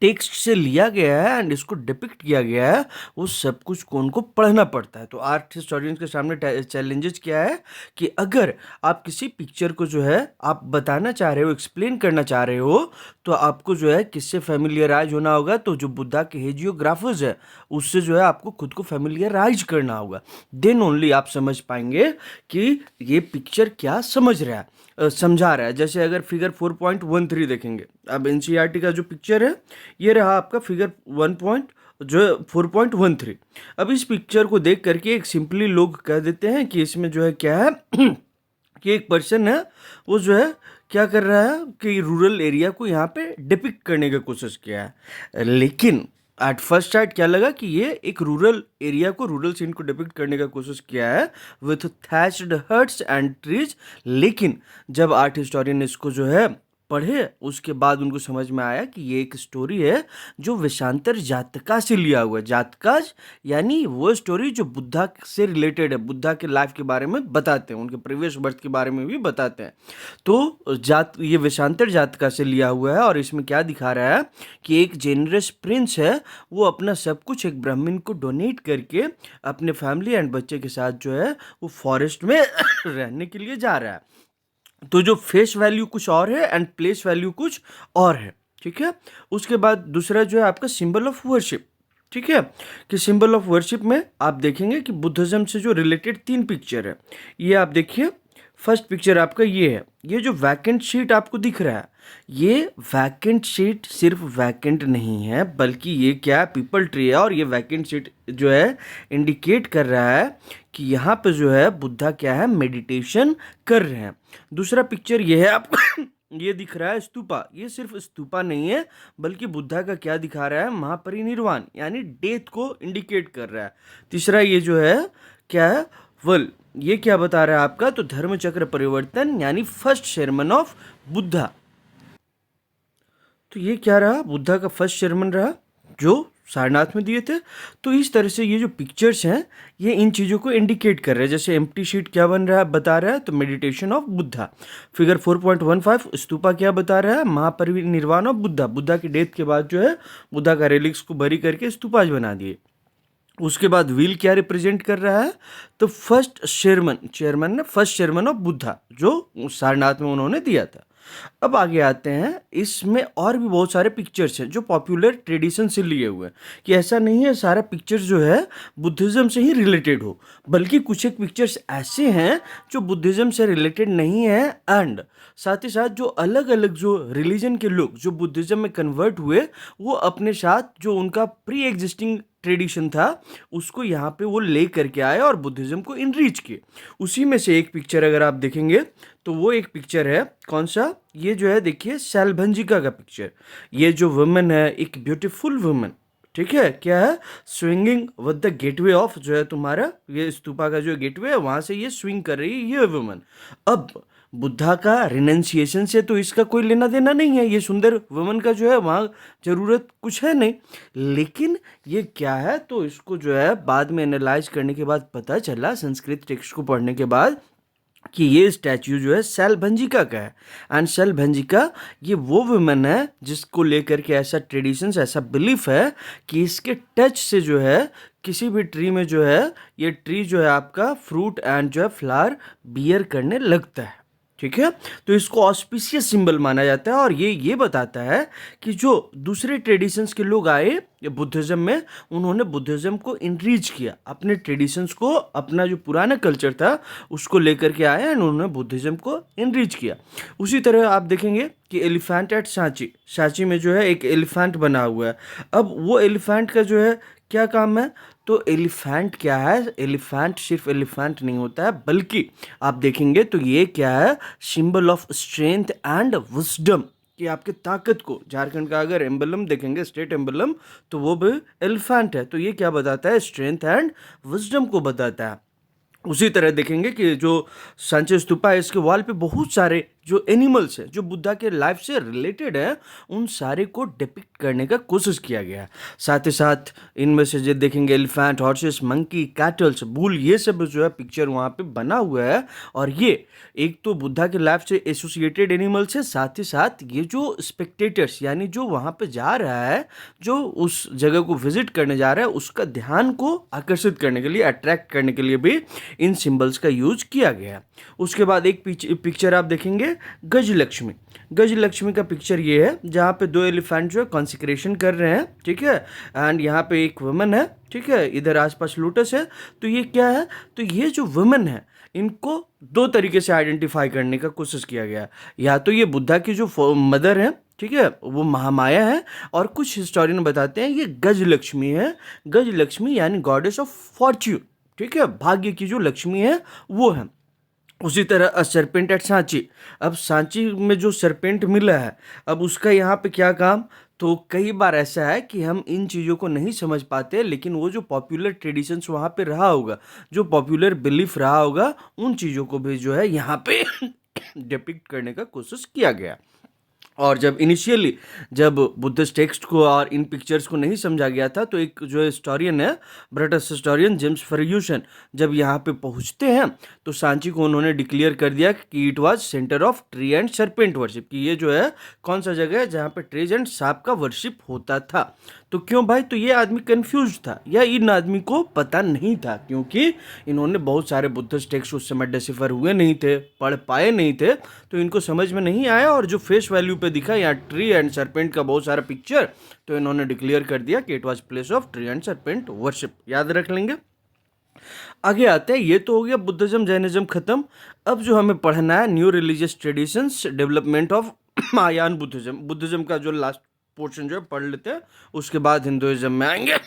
टेक्स्ट से लिया गया है एंड इसको डिपिक्ट किया गया है, वो सब कुछ को उनको पढ़ना पड़ता है। तो आर्ट हिस्टोरियंस के सामने चैलेंजेस क्या है कि अगर आप किसी पिक्चर को जो है आप बताना चाह रहे हो, एक्सप्लेन करना चाह रहे हो, तो आपको जो है किससे फेमिलियराइज होना होगा? तो जो बुद्धा के हेजियोग्राफर्स है उससे जो है आपको खुद को फेमिलियराइज करना होगा। देन ओनली आप समझ पाएंगे कि ये पिक्चर क्या समझ रहा है, समझा रहा है। जैसे अगर फिगर 4.13 देखेंगे, अब एनसीईआरटी का जो पिक्चर है ये रहा आपका फिगर 4.13। अब इस पिक्चर को देख करके एक सिंपली लोग कह देते हैं कि इसमें जो है क्या है कि एक पर्सन है वो जो है क्या कर रहा है कि रूरल एरिया को यहाँ पे डिपिक्ट करने की कोशिश किया है। लेकिन एट फर्स्ट साइट क्या लगा कि ये एक रूरल एरिया को, रूरल सीन को डिपिक्ट करने का कोशिश किया है with thatched huts and trees. लेकिन जब आर्ट हिस्टोरियन इसको जो है पढ़े, उसके बाद उनको समझ में आया कि ये एक स्टोरी है जो वेशांतर जातका से लिया हुआ है। जातकाज यानी वो स्टोरी जो बुद्धा से रिलेटेड है, बुद्धा के लाइफ के बारे में बताते हैं, उनके प्रीवियस बर्थ के बारे में भी बताते हैं। तो जात ये वेशांतर जातका से लिया हुआ है और इसमें क्या दिखा रहा है कि एक जेनरस प्रिंस है, वो अपना सब कुछ एक ब्राह्मण को डोनेट करके अपने फैमिली एंड बच्चे के साथ जो है वो फॉरेस्ट में रहने के लिए जा रहा है। तो जो फेस वैल्यू कुछ और है एंड प्लेस वैल्यू कुछ और है, ठीक है। उसके बाद दूसरा जो है आपका सिंबल ऑफ वर्शिप, ठीक है, कि सिंबल ऑफ वर्शिप में आप देखेंगे कि बुद्धिज्म से जो रिलेटेड 3 पिक्चर है। ये आप देखिए, फर्स्ट पिक्चर आपका ये है, ये जो वैकेंट शीट आपको दिख रहा है, ये वैकेंट शीट सिर्फ वैकेंट नहीं है, बल्कि ये क्या पीपल ट्री है। और ये वैकेंट शीट जो है इंडिकेट कर रहा है कि यहाँ पे जो है बुद्धा क्या है, मेडिटेशन कर रहे हैं। दूसरा पिक्चर ये है आपको ये दिख रहा है स्तूपा। ये सिर्फ स्तूपा नहीं है, बल्कि बुद्धा का क्या दिखा रहा है, महापरिनिर्वाण यानी डेथ को इंडिकेट कर रहा है। तीसरा ये जो है क्या है, वल, ये क्या बता रहा है आपका, तो धर्म चक्र परिवर्तन यानी फर्स्ट शर्मन ऑफ बुद्धा। तो ये क्या रहा, बुद्धा का फर्स्ट शर्मन रहा जो सारनाथ में दिए थे। तो इस तरह से ये जो पिक्चर्स हैं ये इन चीज़ों को इंडिकेट कर रहे हैं। जैसे एम्प्टी शीट क्या बन रहा है, बता रहा है, तो meditation of Buddha. Figure 4.15 stupa क्या बता रहा है, महापरिनिर्वाण ऑफ बुद्धा। बुद्धा की डेथ के बाद जो है बुद्धा का रेलिक्स को बरी करके स्तूपाज बना दिए। उसके बाद व्हील क्या रिप्रेजेंट कर रहा है, तो फर्स्ट शेरमन, चेयरमैन ने फर्स्ट शेरमन ऑफ बुद्धा जो सारनाथ में उन्होंने दिया था। अब आगे आते हैं, इसमें और भी बहुत सारे पिक्चर्स हैं जो पॉपुलर ट्रेडिशन से लिए हुए हैं। कि ऐसा नहीं है सारा पिक्चर्स जो है बुद्धिज़्म से ही रिलेटेड हो, बल्कि कुछ एक पिक्चर्स ऐसे हैं जो बुद्धिज़्म से रिलेटेड नहीं है। एंड साथ ही साथ जो अलग अलग जो रिलीजन के लोग जो बुद्धिज़्म में कन्वर्ट हुए, वो अपने साथ जो उनका प्री एग्जिस्टिंग ट्रेडिशन था उसको यहाँ पे वो ले करके आए और बुद्धिज़्म को इनरीच किए। उसी में से एक पिक्चर अगर आप देखेंगे तो वो एक पिक्चर है, कौन सा, ये जो है देखिए शैलभंजिका का पिक्चर। ये जो वुमेन है, एक ब्यूटीफुल वुमेन, ठीक है, क्या है, swinging with the gateway of, जो है तुम्हारा ये स्तूपा का जो गेटवे है वहाँ से ये स्विंग कर रही है ये वुमेन। अब बुद्धा का रिनंसिएशन से तो इसका कोई लेना देना नहीं है, ये सुंदर वुमन का जो है वहाँ ज़रूरत कुछ है नहीं। लेकिन ये क्या है, तो इसको जो है बाद में एनालाइज करने के बाद पता चला, संस्कृत टेक्स्ट को पढ़ने के बाद, कि ये स्टैच्यू जो है शैलभंजिका का है। एंड शैलभंजिका ये वो वुमेन है जिसको लेकर के ऐसा ट्रेडिशंस, ऐसा बिलीफ है कि इसके टच से जो है किसी भी ट्री में जो है ये ट्री जो है आपका फ्रूट एंड जो है फ्लावर बियर करने लगता है, ठीक है। तो इसको ऑस्पिशियस सिंबल माना जाता है। और ये बताता है कि जो दूसरे ट्रेडिशंस के लोग आए बुद्धिज़्म में, उन्होंने बुद्धिज़्म को इनरीच किया, अपने ट्रेडिशंस को, अपना जो पुराना कल्चर था उसको लेकर के आए एंड उन्होंने बुद्धिज़्म को इनरीच किया। उसी तरह आप देखेंगे कि एलिफेंट एट सांची, सांची में जो है एक एलिफेंट बना हुआ है। अब वो एलिफेंट का जो है क्या काम है, तो एलिफेंट क्या है, एलिफेंट सिर्फ एलिफेंट नहीं होता है, बल्कि आप देखेंगे तो ये क्या है, symbol of strength and wisdom, कि आपके ताकत को, झारखंड का अगर एम्बलम देखेंगे, स्टेट एम्बलम, तो वो भी एलिफेंट है। तो ये क्या बताता है, स्ट्रेंथ एंड विजडम को बताता है। उसी तरह देखेंगे कि जो सांची स्तूपा है इसके वॉल पे बहुत सारे जो एनिमल्स हैं जो बुद्धा के लाइफ से रिलेटेड है, उन सारे को डिपिक्ट करने का कोशिश किया गया है। साथ ही साथ इनमें से जो देखेंगे elephant, horses, monkey, kettles, bull, ये सब जो है पिक्चर वहाँ पे बना हुआ है। और ये एक तो बुद्धा के लाइफ से एसोसिएटेड एनिमल्स है, साथ ही साथ ये जो स्पेक्टेटर्स यानी जो वहाँ पे जा रहा है, जो उस जगह को विजिट करने जा रहा है, उसका ध्यान को आकर्षित करने के लिए, अट्रैक्ट करने के लिए भी इन सिंबल्स का यूज किया गया। उसके बाद एक पिक्चर आप देखेंगे गजलक्ष्मी। गजलक्ष्मी का पिक्चर ये है जहाँ पे 2 एलिफेंट जो है कॉन्सिक्रेशन कर रहे हैं, ठीक है, एंड यहाँ पे एक वुमन है, ठीक है, इधर आसपास लोटस है। तो ये क्या है, तो ये जो वुमन है इनको 2 तरीके से आइडेंटिफाई करने का कोशिश किया गया। या तो ये बुद्धा की जो मदर है, ठीक है, वो महामाया है, और कुछ हिस्टोरियन बताते हैं ये गजलक्ष्मी है। गजलक्ष्मी यानी गॉडेस ऑफ फॉर्च्यून, ठीक है, भाग्य की जो लक्ष्मी है वो है। उसी तरह अ सरपेंट एट सांची। अब सांची में जो सरपेंट मिला है, अब उसका यहाँ पे क्या काम? तो कई बार ऐसा है कि हम इन चीज़ों को नहीं समझ पाते, लेकिन वो जो पॉपुलर ट्रेडिशंस वहाँ पे रहा होगा, जो पॉपुलर बिलीफ रहा होगा, उन चीज़ों को भी जो है यहाँ पे डिपिक्ट करने का कोशिश किया गया। और जब इनिशियली जब बुद्धिस्ट टेक्स्ट को और इन पिक्चर्स को नहीं समझा गया था, तो एक जो हिस्टोरियन है, ब्रिटिश हिस्टोरियन जेम्स फर्ग्यूसन, जब यहाँ पे पहुँचते हैं तो सांची को उन्होंने डिक्लेयर कर दिया कि it was centre of tree and serpent worship, कि ये जो है कौन सा जगह है जहाँ पे ट्रीज एंड सांप का वर्शिप होता था। तो क्यों भाई? तो ये आदमी कंफ्यूज था, या इन आदमी को पता नहीं था, क्योंकि इन्होंने बहुत सारे बुद्धिस्ट टेक्स्ट उस समय डिसिफर हुए नहीं थे, पढ़ पाए नहीं थे, तो इनको समझ में नहीं आया। और जो फेस वैल्यू पे दिखा यहाँ ट्री एंड सरपेंट का बहुत सारा पिक्चर, तो इन्होंने डिक्लेयर कर दिया कि it was place of tree and serpent worship. याद रख लेंगे। आगे आते हैं, ये तो हो गया बुद्धिज्म जैनिज्म खत्म। अब जो हमें पढ़ना है new religious traditions, development of Mahayana Buddhism. Buddhism का जो लास्ट पोर्शन जो है पढ़ लेते हैं, उसके बाद हिंदुइज्म में आएंगे।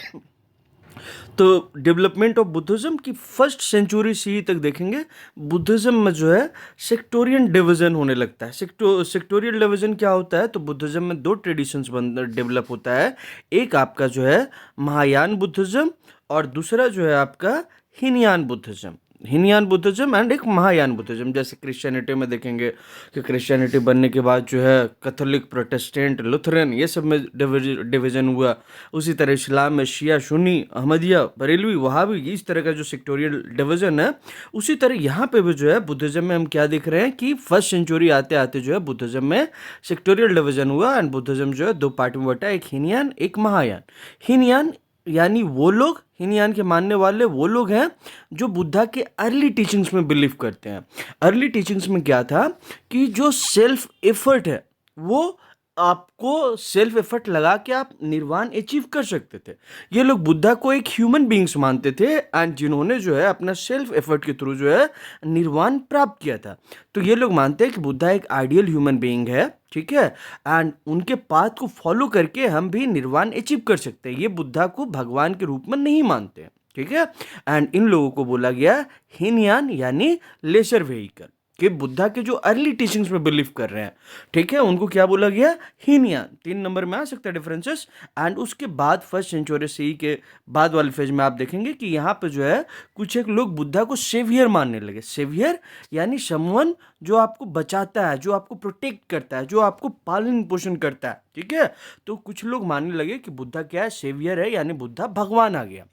तो डेवलपमेंट ऑफ बुद्धिज्म की फर्स्ट सेंचुरी सी तक देखेंगे, बुद्धिज्म में जो है सेक्टोरियन डिवीजन होने लगता है। सेक्टोरियल डिवीजन क्या होता है? तो बुद्धिज्म में दो ट्रेडिशंस डेवलप होता है। एक आपका जो है महायान बुद्धिज्म, और दूसरा जो है आपका Hinayana Buddhism. Hinayana Buddhism and एक महायान बुद्धिज्म। जैसे क्रिश्चियनिटी में देखेंगे कि क्रिश्चियनिटी बनने के बाद जो है कैथोलिक, प्रोटेस्टेंट, लुथरन, ये सब में डिवीजन हुआ। उसी तरह इस्लाम में शिया, सुन्नी, अहमदिया, बरेलवी, वहाबी, इस तरह का जो सेक्टोरियल डिवीजन है, उसी तरह यहाँ पे भी जो है बुद्धिज्म में हम क्या देख रहे हैं कि फर्स्ट सेंचुरी आते आते जो है बुद्धिज्म में सेक्टोरियल डिवीजन हुआ, एंड बुद्धिज्म जो है दो पार्ट में बटा, एक हीनयान, एक महायान। हीनयान यानी वो लोग, हीनयान के मानने वाले वो लोग हैं जो बुद्धा के अर्ली टीचिंग्स में बिलीव करते हैं। अर्ली टीचिंग्स में क्या था कि जो सेल्फ एफर्ट है, वो आपको सेल्फ एफर्ट लगा के आप निर्वाण अचीव कर सकते थे। ये लोग बुद्धा को एक ह्यूमन बीइंग्स मानते थे, एंड जिन्होंने जो है अपना सेल्फ एफर्ट के थ्रू जो है निर्वाण प्राप्त किया था। तो ये लोग मानते हैं कि बुद्धा एक आइडियल ह्यूमन बीइंग है, ठीक है, एंड उनके पाथ को फॉलो करके हम भी निर्वाण अचीव कर सकते हैं। ये बुद्धा को भगवान के रूप में नहीं मानते, ठीक है। एंड इन लोगों को बोला गया हीनयान यानी लेसर व्हीकल, कि बुद्धा के जो अर्ली टीचिंग्स में बिलीव कर रहे हैं, ठीक है, उनको क्या बोला गया? हीनयान। 3 नंबर में आ सकता है डिफरेंसेस। एंड उसके बाद फर्स्ट सेंचुरी सी के बाद वाले फेज में आप देखेंगे कि यहाँ पे जो है कुछ एक लोग बुद्धा को सेवियर मानने लगे। सेवियर यानी समवन जो आपको बचाता है, जो आपको प्रोटेक्ट करता है, जो आपको पालन पोषण करता है, ठीक है। तो कुछ लोग मानने लगे कि बुद्धा क्या है? सेवियर है, यानी बुद्धा भगवान आ गया।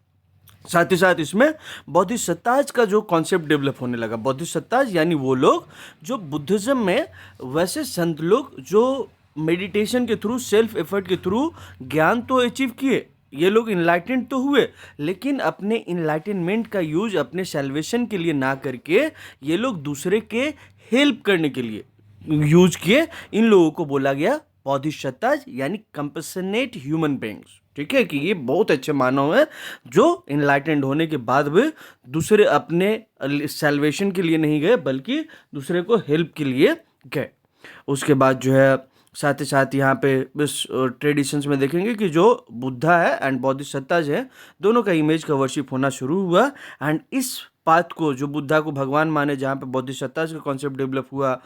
साथ ही साथ इसमें बोधिसत्ताज का जो कॉन्सेप्ट डेवलप होने लगा। बोधिसत्ताज यानी वो लोग जो बुद्धिज्म में वैसे संत लोग जो मेडिटेशन के थ्रू, सेल्फ एफर्ट के थ्रू ज्ञान तो अचीव किए, ये लोग इनलाइटेंड तो हुए, लेकिन अपने इनलाइटनमेंट का यूज अपने सेल्वेशन के लिए ना करके ये लोग दूसरे के हेल्प करने के लिए यूज किए। इन लोगों को बोला गया बोधिसत्ताज यानी कंपैशनेट ह्यूमन बीइंग्स, ठीक है, कि ये बहुत अच्छे मानव हैं जो इनलाइटेंड होने के बाद भी दूसरे अपने सैल्वेशन के लिए नहीं गए, बल्कि दूसरे को हेल्प के लिए गए। उसके बाद जो है साथ ही साथ यहाँ पे इस ट्रेडिशंस में देखेंगे कि जो बुद्धा है एंड बोधिसत्ताज है, दोनों का इमेज का वर्शिप होना शुरू हुआ। एंड इस पाथ को, जो बुद्धा को भगवान माने, जहाँ पे बोधिसत्ताज का कॉन्सेप्ट डेवलप हुआ,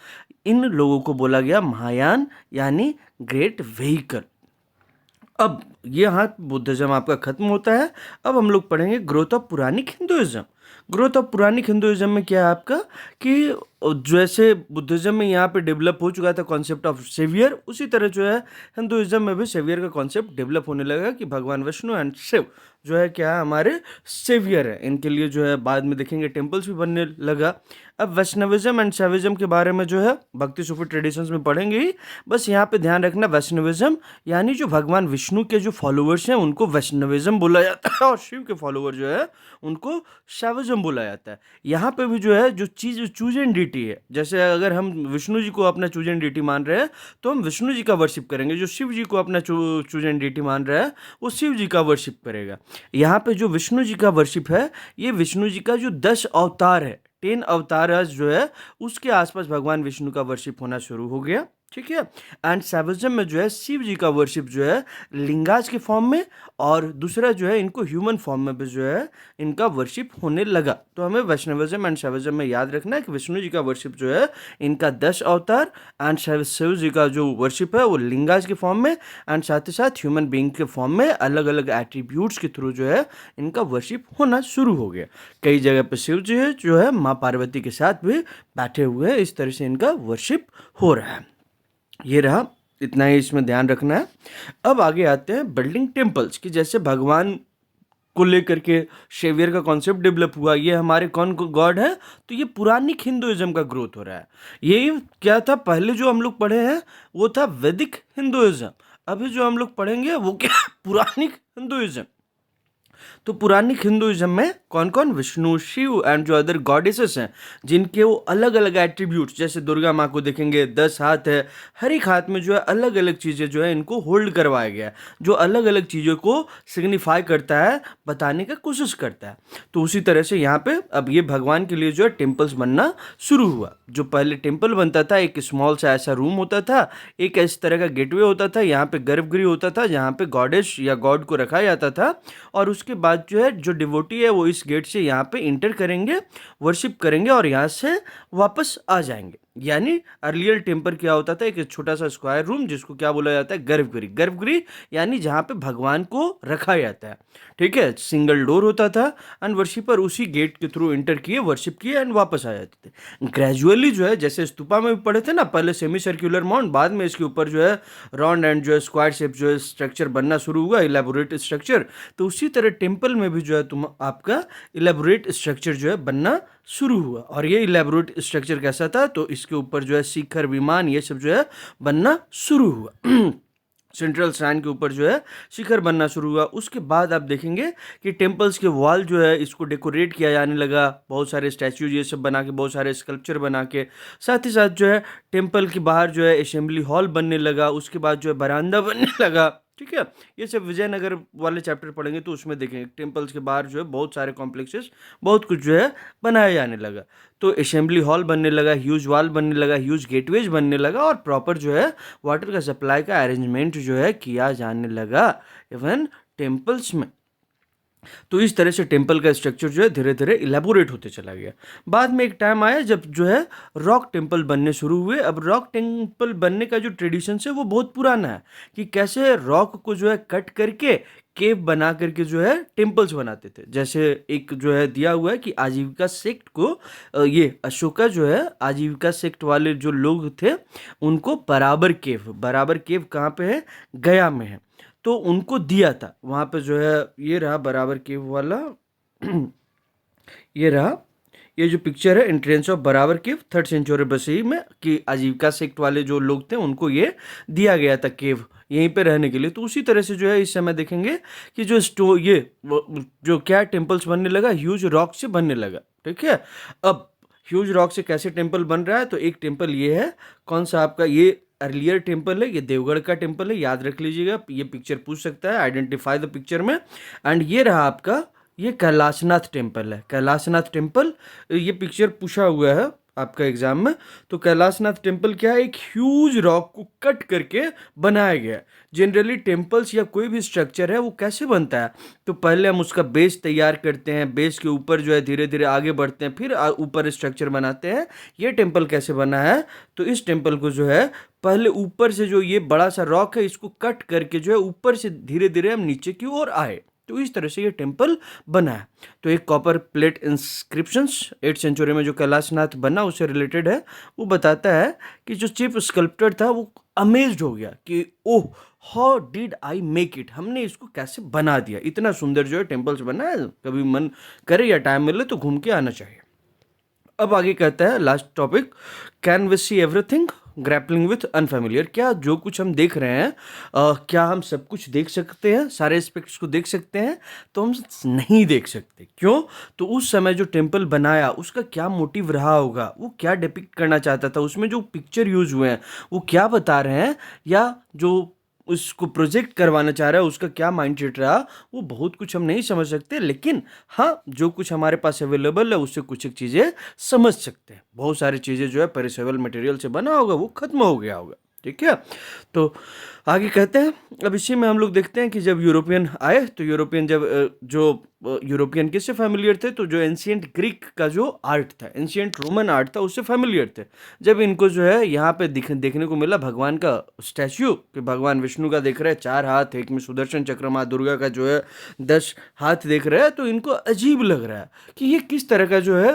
इन लोगों को बोला गया महायान यानी ग्रेट व्हीकल। अब ये यहाँ बुद्धिज्म आपका खत्म होता है। अब हम लोग पढ़ेंगे growth of Puranic Hinduism. Growth of Puranic Hinduism में क्या है आपका कि जैसे बुद्धिज्म में यहाँ पे डेवलप हो चुका था कॉन्सेप्ट ऑफ सेवियर, उसी तरह जो है हिंदुइज्म में भी सेवियर का कॉन्सेप्ट डेवलप होने लगा कि भगवान विष्णु एंड शिव जो है क्या है, हमारे सेवियर है। इनके लिए जो है बाद में देखेंगे टेम्पल्स भी बनने लगा। अब वैष्णविज्म एंड शैविज्म के बारे में जो है भक्ति सूफी ट्रेडिशंस में पढ़ेंगे ही। बस यहाँ पे ध्यान रखना, वैष्णविज्म यानी जो भगवान विष्णु के जो फॉलोअर्स हैं उनको वैष्णविज्म बोला जाता है, और शिव के फॉलोअर जो है उनको शैविज्म बोला जाता है। यहाँ पे भी जो है जो चीज़ चूजन डीटी है, जैसे अगर हम विष्णु जी को अपना चूजन डीटी मान रहे हैं तो हम विष्णु जी का वर्शिप करेंगे, जो शिव जी को अपना चूजन डीटी मान रहा है वो शिव जी का वर्शिप करेगा। यहाँ पे जो विष्णु जी का वर्शिप है, ये विष्णु जी का जो 10 अवतार है, 10 अवतार जो है, उसके आसपास भगवान विष्णु का वर्शिप होना शुरू हो गया। ठीक है। एंड सैविज्म में जो है शिव जी का वर्शिप जो है लिंगाज के फॉर्म में, और दूसरा जो है इनको ह्यूमन फॉर्म में भी जो है इनका वर्शिप होने लगा। तो हमें वैष्णविज्म एंड शैविज्म में याद रखना है कि विष्णु जी का वर्शिप जो है इनका 10 अवतार, एंड शिव जी का जो वर्शिप है वो लिंगाज के फॉर्म में, एंड साथ ही साथ ह्यूमन बीइंग के फॉर्म में अलग अलग एट्रीब्यूट्स के थ्रू जो है इनका वर्शिप होना शुरू हो गया। कई जगह पे शिव जी है जो है माँ पार्वती के साथ भी बैठे हुए हैं, इस तरह से इनका वर्शिप हो रहा है। ये रहा, इतना ही इसमें ध्यान रखना है। अब आगे आते हैं बिल्डिंग टेम्पल्स की। जैसे भगवान को लेकर के शेवियर का कॉन्सेप्ट डेवलप हुआ, ये हमारे कौन गॉड है, तो ये पुरानिक हिंदुइज्म का ग्रोथ हो रहा है। ये क्या था, पहले जो हम लोग पढ़े हैं वो था वैदिक हिंदुइज्म, अभी जो हम लोग पढ़ेंगे वो क्या, पुरानिक हिंदुइज्म। तो पुरानिक हिंदुइज्म में कौन कौन, विष्णु, शिव एंड जो अदर गॉडेसेस हैं जिनके वो अलग अलग एट्रीब्यूट्स, जैसे दुर्गा माँ को देखेंगे 10 हाथ है, हर एक हाथ में जो है अलग अलग चीज़ें जो है इनको होल्ड करवाया गया है, जो अलग अलग चीज़ों को सिग्निफाई करता है, बताने का कोशिश करता है। तो उसी तरह से यहाँ पे अब ये भगवान के लिए जो है टेम्पल्स बनना शुरू हुआ। जो पहले टेम्पल बनता था एक स्मॉल सा ऐसा रूम होता था, एक इस तरह का गेटवे होता था, यहाँ पे गर्भगृह होता था जहाँ पे गॉडेस या गॉड को रखा जाता था, और उसके बाद जो है जो डिवोटी है वो इस गेट से यहाँ पे इंटर करेंगे, वर्शिप करेंगे और यहाँ से वापस आ जाएंगे। यानी अर्लियर टेम्पल क्या होता था, एक छोटा सा स्क्वायर रूम जिसको क्या बोला जाता है, गर्भगृह। गर्भगृह यानी जहाँ पे भगवान को रखा जाता है, ठीक है। सिंगल डोर होता था एंड वर्शिपर उसी गेट के थ्रू इंटर किए, वर्शिप किए एंड वापस आ जाते थे। ग्रेजुअली जो है, जैसे स्तूपा में भी पढ़े थे ना, पहले सेमी सर्कुलर माउंट, बाद में इसके ऊपर जो है राउंड एंड जो है स्क्वायर शेप जो है स्ट्रक्चर बनना शुरू हुआ, इलेबोरेट स्ट्रक्चर। तो उसी तरह टेम्पल में भी जो है तुम आपका इलेबोरेट स्ट्रक्चर जो है बनना शुरू हुआ। और ये इलेबोरेट स्ट्रक्चर कैसा था, तो इसके ऊपर जो है शिखर, विमान, ये सब जो है बनना शुरू हुआ। सेंट्रल स्टैंड के ऊपर जो है शिखर बनना शुरू हुआ। उसके बाद आप देखेंगे कि टेम्पल्स के वॉल जो है इसको डेकोरेट किया जाने लगा, बहुत सारे स्टैच्यूज ये सब बना के, बहुत सारे स्कल्पचर बना के। साथ ही साथ जो है टेम्पल के बाहर जो है असेंबली हॉल बनने लगा, उसके बाद जो है बरामदा बनने लगा, ठीक है। ये सब विजयनगर वाले चैप्टर पढ़ेंगे तो उसमें देखेंगे टेम्पल्स के बाहर जो है बहुत सारे कॉम्प्लेक्सेस, बहुत कुछ जो है बनाया जाने लगा। तो असेंबली हॉल बनने लगा, ह्यूज वॉल बनने लगा, ह्यूज गेटवेज बनने लगा, और प्रॉपर जो है वाटर का सप्लाई का अरेंजमेंट जो है किया जाने लगा इवन टेम्पल्स में। तो इस तरह से टेम्पल का स्ट्रक्चर जो है धीरे धीरे इलेबोरेट होते चला गया। बाद में एक टाइम आया जब जो है रॉक टेम्पल बनने शुरू हुए। अब रॉक टेम्पल बनने का जो ट्रेडिशन है वो बहुत पुराना है, कि कैसे रॉक को जो है कट करके केव बना करके जो है टेम्पल्स बनाते थे। जैसे एक जो है दिया हुआ है कि आजीविका सेक्ट को ये अशोका जो है आजीविका सेक्ट वाले जो लोग थे उनको बराबर केव कहाँ पे है, गया में है, तो उनको दिया था वहाँ पे जो है। ये रहा बराबर केव वाला ये रहा, ये जो पिक्चर है एंट्रेंस ऑफ बराबर केव 3rd सेंचुरी बसी में, कि आजीविका सेक्ट वाले जो लोग थे उनको ये दिया गया था केव यहीं पे रहने के लिए। तो उसी तरह से जो है इस समय देखेंगे कि जो जो क्या टेम्पल्स बनने लगा, ह्यूज रॉक से बनने लगा, ठीक है। अब ह्यूज रॉक से कैसे टेम्पल बन रहा है, तो एक टेम्पल ये है, कौन सा आपका, ये अर्लियर टेम्पल है, ये देवगढ़ का टेम्पल है, याद रख लीजिएगा, ये पिक्चर पूछ सकता है, आइडेंटिफाई द पिक्चर में। एंड ये रहा आपका, ये कैलाशनाथ टेम्पल है। कैलाशनाथ टेम्पल, ये पिक्चर पूछा हुआ है आपका एग्जाम में। तो कैलाशनाथ टेम्पल क्या है, एक ह्यूज रॉक को कट करके बनाया गया है। जनरली टेम्पल्स या कोई भी स्ट्रक्चर है वो कैसे बनता है, तो पहले हम उसका बेस तैयार करते हैं, बेस के ऊपर जो है धीरे धीरे आगे बढ़ते हैं, फिर ऊपर स्ट्रक्चर बनाते हैं। ये टेम्पल कैसे बना है, तो इस टेम्पल को जो है पहले ऊपर से जो ये बड़ा सा रॉक है इसको कट करके जो है ऊपर से धीरे धीरे हम नीचे की ओर आए, तो इस तरह से ये टेम्पल बना है। तो एक copper plate inscriptions 8th century में जो कैलाशनाथ बना उससे रिलेटेड है। वो बताता है कि जो चीफ स्कल्प्टर था वो अमेज्ड हो गया कि oh how did I make it, हमने इसको कैसे बना दिया, इतना सुंदर जो है टेम्पल्स बना है। कभी मन करे या टाइम मिले तो घूम के आना चाहिए। अब आगे कहता है last topic, can we see everything, grappling with unfamiliar. क्या जो कुछ हम देख रहे हैं क्या हम सब कुछ देख सकते हैं, सारे एस्पेक्ट्स को देख सकते हैं, तो हम नहीं देख सकते। क्यों, तो उस समय जो टेम्पल बनाया उसका क्या मोटिव रहा होगा, वो क्या डिपिक्ट करना चाहता था, उसमें जो पिक्चर यूज हुए हैं वो क्या बता रहे हैं, या जो उसको प्रोजेक्ट करवाना चाह रहा है उसका क्या माइंडसेट रहा, वो बहुत कुछ हम नहीं समझ सकते। लेकिन हाँ, जो कुछ हमारे पास अवेलेबल है उससे कुछ एक चीज़ें समझ सकते हैं। बहुत सारी चीज़ें जो है पेरिशेबल मटेरियल से बना होगा, वो खत्म हो गया होगा, ठीक है। तो आगे कहते हैं, अब इसी में हम लोग देखते हैं कि जब यूरोपियन आए तो यूरोपियन जब यूरोपियन किससे फेमिलियर थे, तो जो एंशियंट ग्रीक का जो आर्ट था, एंशियंट रोमन आर्ट था, उससे फेमिलियर थे। जब इनको जो है यहाँ पे देखने को मिला भगवान का स्टैच्यू, कि भगवान विष्णु का देख रहे हैं 4 हाथ, एक में सुदर्शन चक्र, माँ दुर्गा का जो है 10 हाथ देख रहे हैं, तो इनको अजीब लग रहा है कि ये किस तरह का जो है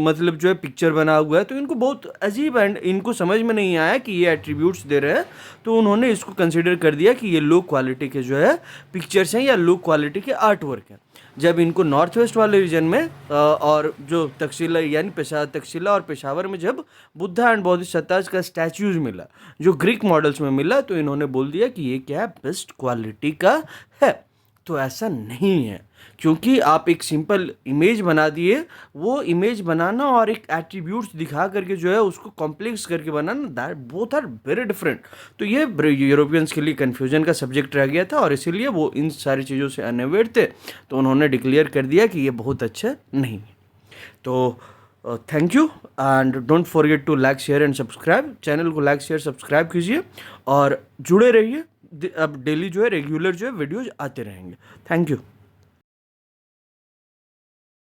मतलब जो है पिक्चर बना हुआ है। तो इनको बहुत अजीब, एंड इनको समझ में नहीं आया कि ये एट्रीब्यूट्स दे रहे हैं, तो उन्होंने इसको कंसिडर कर दिया कि ये लो क्वालिटी के जो है पिक्चर्स हैं या लो क्वालिटी के आर्ट वर्क हैं। जब इनको नॉर्थ वेस्ट वाले रीजन में और जो तक्षशिला यानी तक्षशिला और पेशावर में जब बुद्धा एंड बोधिसत्तास का स्टैच्यूज मिला, जो ग्रीक मॉडल्स में मिला, तो इन्होंने बोल दिया कि ये क्या है, बेस्ट क्वालिटी का है। तो ऐसा नहीं है, क्योंकि आप एक सिंपल इमेज बना दिए, वो इमेज बनाना और एक एट्रीब्यूट्स दिखा करके जो है उसको कॉम्प्लेक्स करके बनाना, that both are very different. तो ये यूरोपियंस के लिए कन्फ्यूजन का सब्जेक्ट रह गया था, और इसीलिए वो इन सारी चीज़ों से अनअवेयर थे, तो उन्होंने डिक्लेयर कर दिया कि ये बहुत अच्छा नहीं है। तो thank you, and don't forget to like share and subscribe. Channel को लाइक शेयर सब्सक्राइब कीजिए और जुड़े रहिए। अब डेली जो है रेगुलर जो है वीडियोज आते रहेंगे। Thank you.